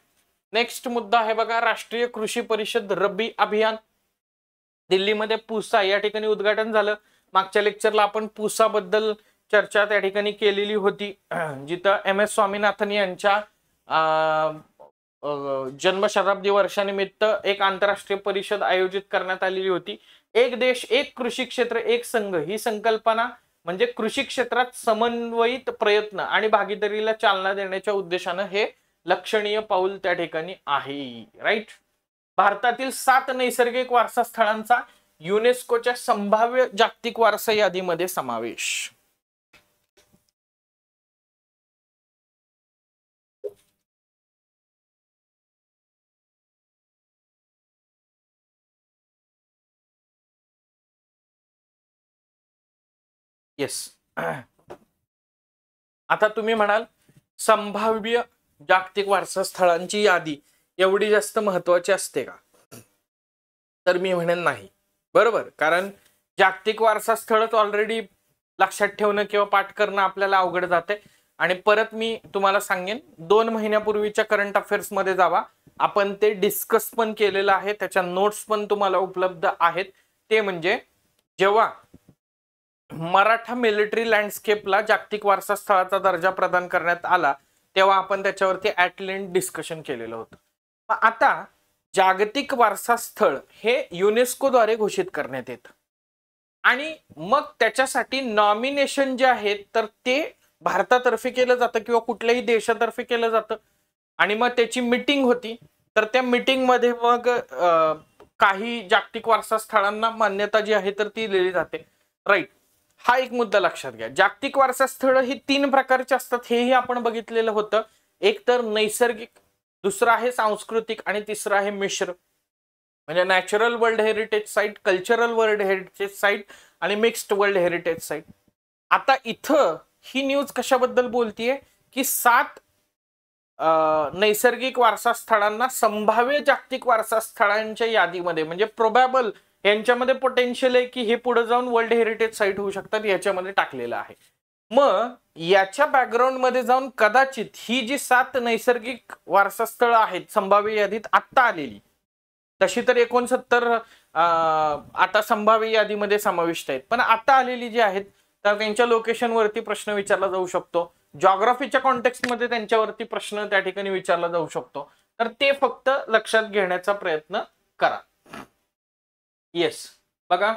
नेक्स्ट मुद्दा आहे बघा, राष्ट्रीय कृषी परिषद रब्बी अभियान. दिल्लीमध्ये पुसा या ठिकाणी उद्घाटन झालं. मागच्या लेक्चरला आपण पुसा बद्दल चर्चा त्या ठिकाणी केलेली होती, जिथं MS स्वामीनाथन यांच्या जन्मशताब्दी वर्षानिमित्त एक आंतरराष्ट्रीय परिषद आयोजित करण्यात आलेली होती. एक देश एक कृषी क्षेत्र एक संघ ही संकल्पना म्हणजे कृषी क्षेत्रात समन्वयित प्रयत्न आणि भागीदारीला चालना देण्याच्या उद्देशानं हे लक्षणीय पाऊल त्या ठिकाणी आहे. राईट. भारतातील 7 नैसर्गिक वारसा स्थळांचा युनेस्कोच्या संभाव्य जागतिक वारसा यादीमध्ये समावेश. येस. आता तुम्ही म्हणाल संभाव्य जागतिक वारसा स्थळांची यादी एवढी जास्त महत्वाची असते का? तर मी म्हणेन नाही. बरोबर, कारण जागतिक वारसा स्थळच ऑलरेडी लक्षात ठेवणं किंवा पाठ करणं आपल्याला अवघड जाते. आणि परत मी तुम्हाला सांगेन 2 महिन्यापूर्वीच्या करंट अफेअर्स मध्ये जावा, आपण ते डिस्कस पण केलेलं आहे, त्याच्या नोट्स पण तुम्हाला उपलब्ध आहेत. ते म्हणजे जेव्हा मराठा मिलिटरी लँडस्केपला जागतिक वारसा स्थळाचा दर्जा प्रदान करण्यात आला तेव्हा आपण त्याच्यावरती ॲट लेंथ डिस्कशन केलेलं होतं. आता जागतिक वारसा स्थळ हे युनेस्कोद्वारे घोषित करण्यात येतं आणि मग त्याच्यासाठी नॉमिनेशन जे आहेत तर ते भारतातर्फे केलं जातं किंवा कुठल्याही देशातर्फे केलं जातं आणि मग त्याची मीटिंग होती. तर त्या मीटिंग मध्ये मग काही जागतिक वारसा स्थळांना मान्यता जी आहे तर ती दिली जाते. राईट, हा एक मुद्दा लक्षात घ्या. जागतिक वारसा स्थळ ही 3 प्रकारचे असतात, हेही आपण बघितलेलं होतं. एक तर नैसर्गिक, दुसरं आहे सांस्कृतिक आणि तिसरं आहे मिश्र, म्हणजे natural world heritage site, cultural world heritage site आणि मिक्स्ड वर्ल्ड हेरिटेज साईट. आता इथं ही न्यूज कशाबद्दल बोलतीये की 7 नैसर्गिक वारसा स्थळांना संभाव्य जागतिक वारसा स्थळांच्या यादीमध्ये, म्हणजे प्रोबॅबल यांच्यामध्ये पोटेन्शियल आहे की हे पुढे जाऊन वर्ल्ड हेरिटेज साईट होऊ शकतात, याच्यामध्ये टाकलेलं आहे. मग याच्या बॅकग्राऊंड मध्ये जाऊन कदाचित ही जी 7 नैसर्गिक वारसा स्थळ आहेत संभाव्य यादीत आत्ता आलेली, तशी तर 69 आता संभाव्य यादीमध्ये समाविष्ट आहेत, पण आता आलेली जी आहेत तर त्यांच्या लोकेशन वरती प्रश्न विचारला जाऊ शकतो, जॉग्राफीच्या कॉन्टेक्स्ट मध्ये त्यांच्यावरती प्रश्न त्या ठिकाणी विचारला जाऊ शकतो. तर ते फक्त लक्षात घेण्याचा प्रयत्न करा. येस, बघा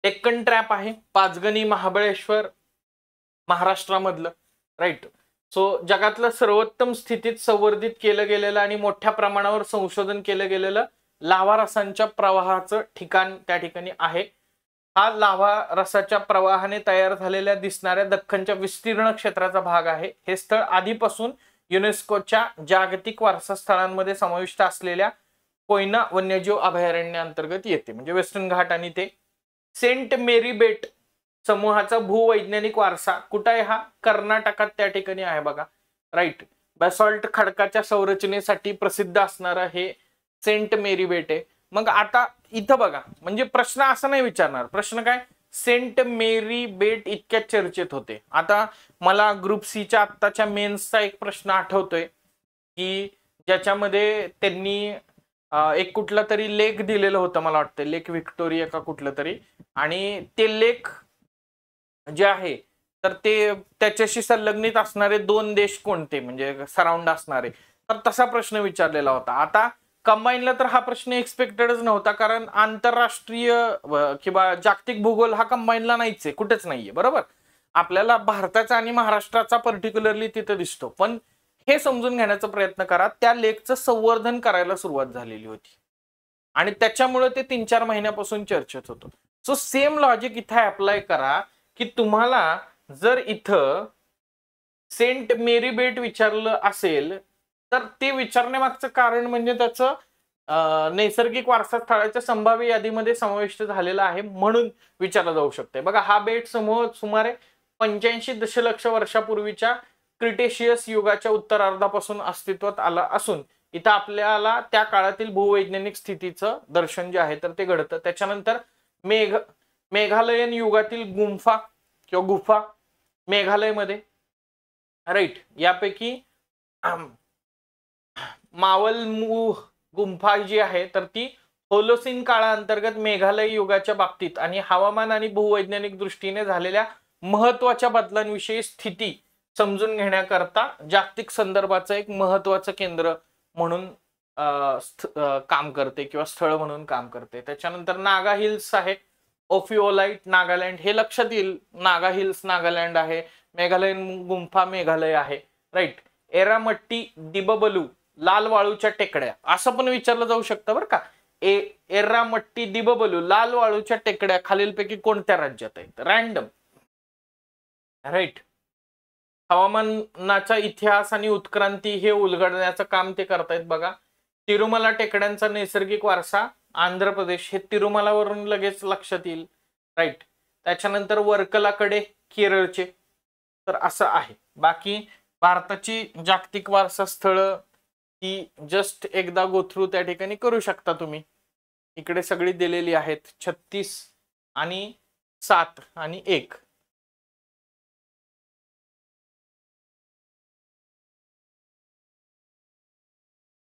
डेक्कन ट्रॅप आहे, पाचगणी महाबळेश्वर महाराष्ट्रामधलं. राईट, सो जगातलं सर्वोत्तम स्थितीत संवर्धित केलं गेलेलं आणि मोठ्या प्रमाणावर संशोधन केलं गेलेलं लाव्हा रसांच्या प्रवाहाचं ठिकाण त्या ठिकाणी आहे. हा लाव्हा रसाच्या प्रवाहाने तयार झालेल्या दिसणाऱ्या दख्खनच्या विस्तीर्ण क्षेत्राचा भाग आहे. हे स्थळ आधीपासून युनेस्कोच्या जागतिक वारसा स्थळांमध्ये समाविष्ट असलेल्या कोयना वन्यजीव अभयारण्याअंतर्गत येते, म्हणजे वेस्टर्न घाट आणि ते. सेंट मेरी बेट समूहाचा भूवैज्ञानिक वारसा कुठे आहे? हा कर्नाटकात त्या ठिकाणी आहे बघा. राईट, बॅसॉल्ट खडकाच्या संरचनेसाठी प्रसिद्ध असणारं हे सेंट मेरी बेट आहे. मग आता इथं बघा, म्हणजे प्रश्न असा नाही विचारणार, प्रश्न काय, सेंट मेरी बेट इतक्या चर्चेत होते. आता मला ग्रुप सीच्या आत्ताच्या मेन्सचा एक प्रश्न आठवतोय की ज्याच्यामध्ये त्यांनी एक कुठला तरी लेख दिलेलं होतं, मला वाटतं लेक व्हिक्टोरिया का कुठलं तरी, आणि ते लेख जे आहे तर ते त्याच्याशी संलग्नित असणारे 2 देश कोणते, म्हणजे सराउंड असणारे, तर तसा प्रश्न विचारलेला होता. आता कंबाईनला तर हा प्रश्न एक्सपेक्टेडच नव्हता, कारण आंतरराष्ट्रीय किंवा जागतिक भूगोल हा कंबाईनला नाहीच आहे, कुठेच नाहीये. बरोबर, आपल्याला भारताचा आणि महाराष्ट्राचा पर्टिक्युलरली तिथे दिसतो. पण हे समजून घेण्याचा प्रयत्न करा, त्या लेखचं संवर्धन करायला सुरुवात झालेली होती आणि त्याच्यामुळे ते 3-4 महिन्यापासून चर्चेत होतं. सो सेम लॉजिक इथे अप्लाय करा की तुम्हाला जर इथं सेंट मेरी बेट विचारलं असेल तर ते विचारण्यामागचं कारण म्हणजे त्याचं नैसर्गिक वारसा स्थळाच्या संभाव्य यादीमध्ये समाविष्ट झालेला आहे म्हणून विचारलं जाऊ शकते. बघा, हा बेट समूह सुमारे 85 दशलक्ष वर्षापूर्वीच्या क्रिटेशियस युगाच्या उत्तरार्धापासून अस्तित्वात आला असून इथं आपल्याला त्या काळातील भूवैज्ञानिक स्थितीचं दर्शन जे आहे तर ते घडतं. त्याच्यानंतर मेघालयन युगातील गुंफा किंवा गुफा मेघालयमध्ये, राईट, यापैकी मावलमू गुंफा जी आहे तर ती होलोसिन काळाअंतर्गत मेघालय युगाच्या बाबतीत आणि हवामान आणि भूवैज्ञानिक दृष्टीने झालेल्या महत्वाच्या बदलांविषयी स्थिती समजून घेण्याकरता जागतिक संदर्भाचं एक महत्वाचं केंद्र म्हणून काम करते किंवा स्थळ म्हणून काम करते. त्याच्यानंतर नागा हिल्स आहे, ओफिओलाइट नागालँड, हे लक्षात येईल, नागा हिल्स नागालँड आहे, मेघालय गुंफा मेघालय आहे. राईट, एरामट्टी दिबबलू लाल वाळूच्या टेकड्या असं पण विचारलं जाऊ शकतं बरं का. एर्रामट्टी दिबबलू लाल वाळूच्या टेकड्या खालीलपैकी कोणत्या राज्यात आहेत? रॅन्डम. राईट, हवामानाचा इतिहास आणि उत्क्रांती हे उलगडण्याचं काम ते करतायत बघा. तिरुमला टेकड्यांचा नैसर्गिक वारसा आंध्र प्रदेश, हे तिरुमलावरून लगेच लक्षात येईल. राईट, त्याच्यानंतर वर्कलाकडे केरळचे, तर असं आहे. बाकी भारताची जागतिक वारसा स्थळ ही जस्ट एकदा गो थ्रू त्या ठिकाणी करू शकता तुम्ही. इकडे सगळी दिलेली आहेत, 36 आणि 7 आणि 1.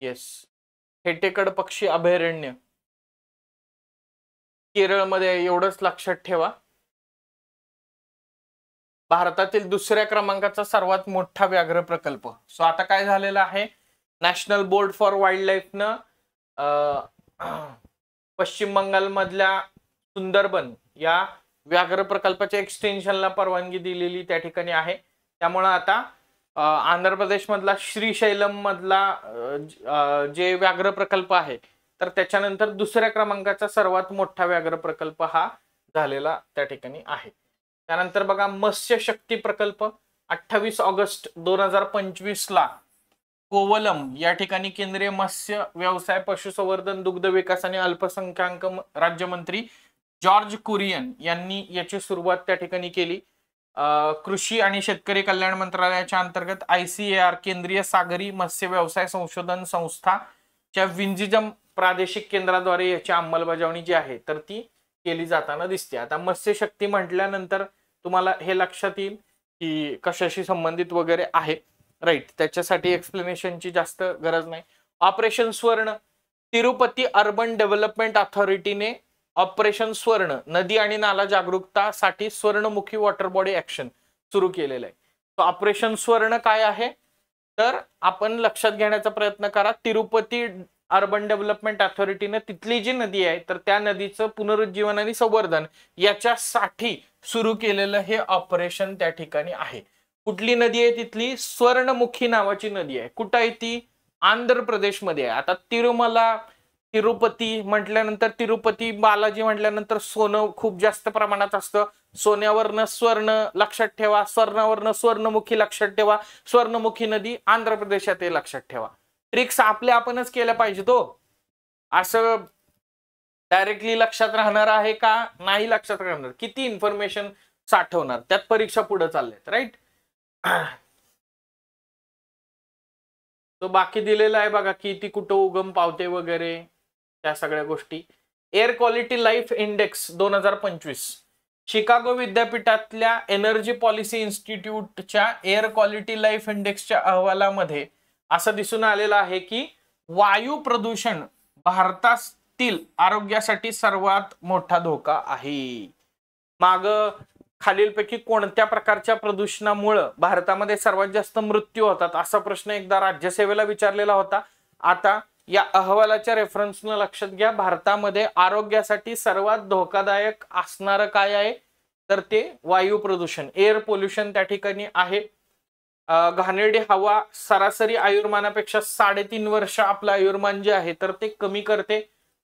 येस, हेटेकड पक्षी अभयारण्य केरळमध्ये, एवढंच लक्षात ठेवा. भारतातील दुसऱ्या क्रमांकाचा सर्वात मोठा व्याघ्र प्रकल्प. सो आता काय झालेलं आहे, नॅशनल बोर्ड फॉर वाईल्ड लाईफनं पश्चिम बंगाल मधल्या सुंदरबन या व्याघ्र प्रकल्पाच्या एक्सटेन्शनला परवानगी दिलेली त्या ठिकाणी आहे. त्यामुळे आता आंध्र प्रदेश मधला श्रीशैलम मधला जे व्याघ्र प्रकल्प आहे, तर त्याच्यानंतर दुसऱ्या क्रमांकाचा सर्वात मोठा व्याघ्र प्रकल्प हा झालेला त्या ठिकाणी आहे. त्यानंतर बघा, मत्स्य शक्ती प्रकल्प 28 ऑगस्ट 2025 ला कोवलम या ठिकाणी केंद्रीय मत्स्य व्यवसाय, पशुसंवर्धन, दुग्ध विकास आणि अल्पसंख्याक राज्यमंत्री जॉर्ज कुरियन यांनी याची सुरुवात त्या ठिकाणी केली. कृषी आणि शेतकरी कल्याण मंत्रालयाच्या अंतर्गत ICAR केंद्रीय सागरी मत्स्य व्यवसाय संशोधन संस्थाच्या विंझिजम प्रादेशिक केंद्राद्वारे याची अंमलबजावणी जी आहे तर ती केली जाताना दिसते. आता मत्स्य शक्ती म्हटल्यानंतर तुम्हाला हे लक्षात येईल की कशाशी संबंधित वगैरे आहे, राईट. त्याच्यासाठी एक्सप्लेनेशनची जास्त गरज नाही. ऑपरेशन स्वर्ण, तिरुपती अर्बन डेव्हलपमेंट अथॉरिटीने ऑपरेशन स्वर्ण नदी आणि नाला जागरूकतासाठी स्वर्णमुखी वॉटर बॉडी ऍक्शन सुरू केलेलं आहे. तर ऑपरेशन स्वर्ण काय आहे, तर आपण लक्षात घेण्याचा प्रयत्न करा. तिरुपती अर्बन डेव्हलपमेंट अथॉरिटीने तिथली जी नदी आहे तर त्या नदीचं पुनरुज्जीवन आणि संवर्धन याच्यासाठी सुरू केलेलं हे ऑपरेशन त्या ठिकाणी आहे. कुठली नदी आहे तिथली? स्वर्णमुखी नावाची नदी आहे. कुठं आहे ती? आंध्र प्रदेशमध्ये आहे. आता तिरुमला, तिरुपती म्हटल्यानंतर, तिरुपती बालाजी म्हटल्यानंतर सोनं खूप जास्त प्रमाणात असतं. सोन्यावरनं स्वर्ण लक्षात ठेवा, स्वर्णावरनं स्वर्णमुखी लक्षात ठेवा. स्वर्णमुखी नदी आंध्र प्रदेशात हे लक्षात ठेवा. ट्रिक्स आपल्या आपणच केल्या पाहिजे. तो असं डायरेक्टली लक्षात राहणार आहे का? नाही लक्षात राहणार. किती इन्फॉर्मेशन साठवणार, त्यात परीक्षा पुढे चालल्यात, राईट. तो बाकी दिलेला आहे बघा, की ती कुठं उगम पावते वगैरे त्या सगळ्या गोष्टी. Air quality life index 2025 Chicago विद्यापीठातल्या एनर्जी पॉलिसी इन्स्टिट्यूटच्या एअर क्वालिटी लाईफ इंडेक्सच्या अहवालामध्ये असं दिसून आलेलं आहे की वायू प्रदूषण भारतातील आरोग्यासाठी सर्वात मोठा धोका आहे. माग खालीलपैकी कोणत्या प्रकारच्या प्रदूषणामुळे भारतामध्ये सर्वात जास्त मृत्यू होतात असा प्रश्न एकदा राज्यसेवेला विचारलेला होता. आता या अहवालाच्या रेफरन्सनं लक्षात घ्या, भारतामध्ये आरोग्यासाठी सर्वात धोकादायक असणारं काय आहे तर ते वायू प्रदूषण, एअर पोल्युशन त्या ठिकाणी आहे. घाणेरडी हवा सरासरी आयुर्मानापेक्षा 3.5 वर्ष आपलं आयुर्मान जे आहे तर ते कमी करते.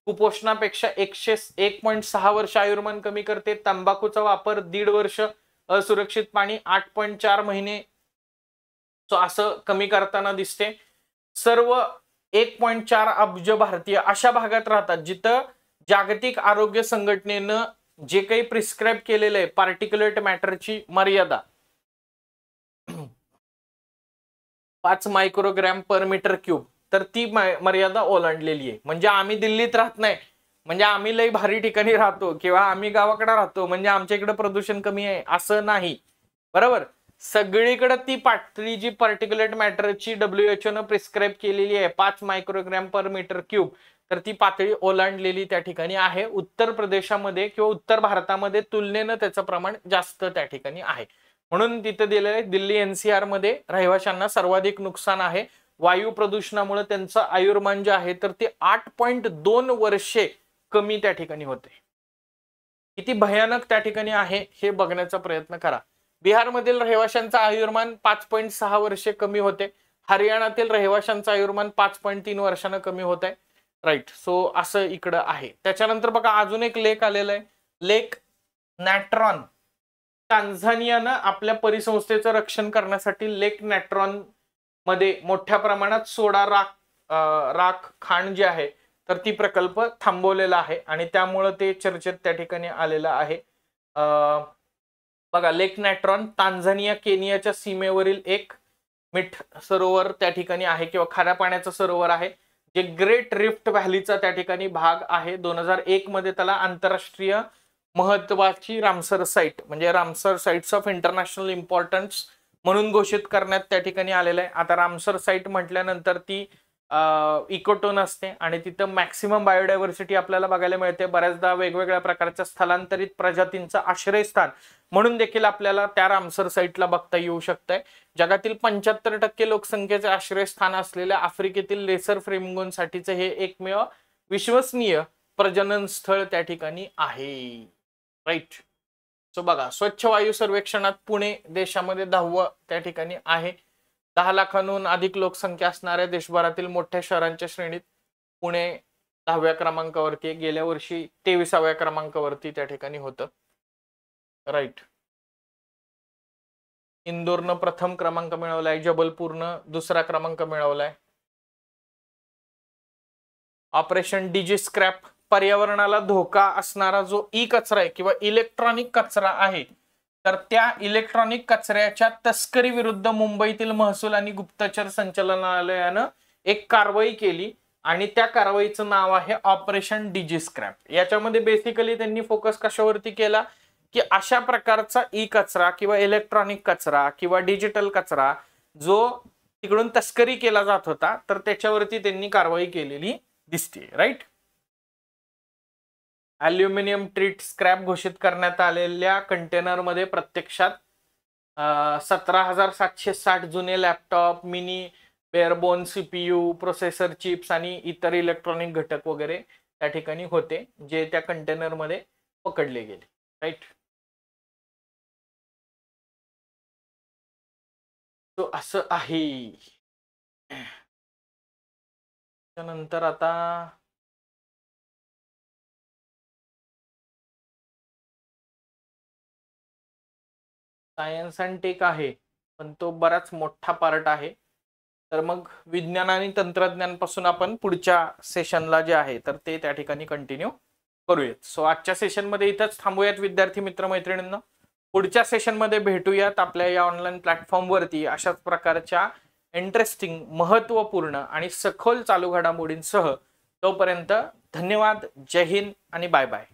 कुपोषणापेक्षा 1.6 वर्ष आयुर्मान कमी करते. तंबाखूचा वापर 1.5 वर्ष, असुरक्षित पाणी 8.4 महिने असं कमी करताना दिसते. सर्व 1.4 अब्ज भारतीय अशा भागात राहतात जिथं जागतिक आरोग्य संघटनेनं जे काही प्रिस्क्राईब केलेलं आहे पार्टिक्युलेट मॅटरची मर्यादा 5 मायक्रोग्रॅम पर मीटर क्यूब, तर ती मर्यादा ओलांडलेली आहे. म्हणजे आम्ही दिल्लीत राहत नाही, म्हणजे आम्ही लई भारी ठिकाणी राहतो किंवा आम्ही गावाकडे राहतो म्हणजे आमच्या इकडे प्रदूषण कमी आहे असं नाही, बरोबर. सगळीकडे ती पातळी जी पार्टिक्युलेट मॅटरची WHO न प्रिस्क्राईब केलेली आहे 5 मायक्रोग्रॅम पर मीटर क्यूब, तर ती पातळी ओलांडलेली त्या ठिकाणी आहे. उत्तर प्रदेशामध्ये किंवा उत्तर भारतामध्ये तुलनेनं त्याचं प्रमाण जास्त त्या ठिकाणी आहे. म्हणून तिथे दिलेलं आहे दिल्ली NCR मध्ये रहिवाशांना सर्वाधिक नुकसान आहे वायू प्रदूषणामुळे. त्यांचं आयुर्मान जे आहे तर ते 8.2 वर्षे कमी त्या ठिकाणी होते. किती भयानक त्या ठिकाणी आहे हे बघण्याचा प्रयत्न करा. बिहारमधील रहिवाशांचं आयुर्मान 5.6 वर्षे कमी होते. हरियाणातील रहिवाशांचं आयुर्मान 5.3 वर्षांना कमी होत आहे, राईट. सो असं इकडं आहे. त्याच्यानंतर बघा अजून एक लेख आलेला आहे, लेक नॅट्रॉन. टांझानियानं आपल्या परिसंस्थेचं रक्षण करण्यासाठी लेक नॅट्रॉन मध्ये मोठ्या प्रमाणात सोडा राख खाण जे आहे तर ती प्रकल्प थांबवलेला आहे आणि त्यामुळे ते चर्चेत त्या ठिकाणी आलेलं आहे. बघा लेक नॅट्रॉन टांझानिया केनियाच्या सीमेवरील एक मिठ सरोवर त्या ठिकाणी आहे किंवा खाऱ्या पाण्याचं सरोवर आहे जे ग्रेट रिफ्ट व्हॅलीचा त्या ठिकाणी भाग आहे. 2001 मध्ये त्याला आंतरराष्ट्रीय महत्वाची रामसर साईट म्हणजे Ramsar sites of international importance म्हणून घोषित करण्यात त्या ठिकाणी आलेलं आहे. आता रामसर साईट म्हटल्यानंतर ती इकोटोन असते आणि तिथं मॅक्सिमम बायोडायव्हर्सिटी आपल्याला बघायला मिळते. बऱ्याचदा वेगवेगळ्या प्रकारच्या स्थलांतरित प्रजातींचं आश्रयस्थान म्हणून देखील आपल्याला त्या रामसर साईटला बघता येऊ शकतंय. जगातील 75% लोकसंख्येचे आश्रयस्थान असलेल्या आफ्रिकेतील लेसर फ्लेमिंगोसाठीचे हे एकमेव विश्वसनीय प्रजनन स्थळ त्या ठिकाणी आहे. राईट. सो बघा, स्वच्छ वायू सर्वेक्षणात पुणे देशामध्ये 10वं त्या ठिकाणी आहे. 10 लाखांहून अधिक लोकसंख्या असणाऱ्या देशभरातील मोठ्या शहरांच्या श्रेणीत पुणे 10व्या क्रमांकावरती, गेल्या वर्षी 23व्या क्रमांकावरती त्या ठिकाणी होतं. राईट. इंदोरनं प्रथम क्रमांक मिळवलाय, जबलपूरनं दुसरा क्रमांक मिळवलाय. ऑपरेशन डीजी स्क्रॅप पर्यावरणाला धोका असणारा जो ई कचरा आहे किंवा इलेक्ट्रॉनिक कचरा आहे, तर त्या इलेक्ट्रॉनिक कचऱ्याच्या तस्करी विरुद्ध मुंबईतील महसूल आणि गुप्तचर संचालनालयानं एक कारवाई केली आणि त्या कारवाईचं नाव आहे ऑपरेशन डीजी स्क्रॅप. याच्यामध्ये बेसिकली त्यांनी फोकस कशावरती केला की अशा प्रकारचा ई कचरा किंवा इलेक्ट्रॉनिक कचरा किंवा डिजिटल कचरा जो तिकडून तस्करी केला जात होता, तर त्याच्यावरती त्यांनी कारवाई केलेली दिसते. राईट. ॲल्युमिनियम ट्रीट स्क्रॅप घोषित करण्यात आलेल्या कंटेनरमध्ये प्रत्यक्षात 17,760 जुने laptop, mini barebone CPU, processor chips आणि इतर इलेक्ट्रॉनिक घटक वगैरे त्या ठिकाणी होते, जे त्या कंटेनरमध्ये पकडले गेले. राईट. तो असं आहे. त्यानंतर आता सायन्स अँड टेक आहे, पण तो बराच मोठा पार्ट आहे. तर मग विज्ञान आणि तंत्रज्ञान पासून आपण पुढच्या सेशनला जे आहे तर ते त्या ठिकाणी कंटिन्यू करूयात. सो आजच्या सेशनमध्ये इथंच थांबूयात विद्यार्थी मित्र मैत्रिणींना. पुढच्या सेशनमध्ये भेटूयात आपल्या या ऑनलाईन प्लॅटफॉर्मवरती अशाच प्रकारच्या इंटरेस्टिंग, महत्त्वपूर्ण आणि सखोल चालू घडामोडींसह. तोपर्यंत धन्यवाद, जय हिंद आणि बाय बाय.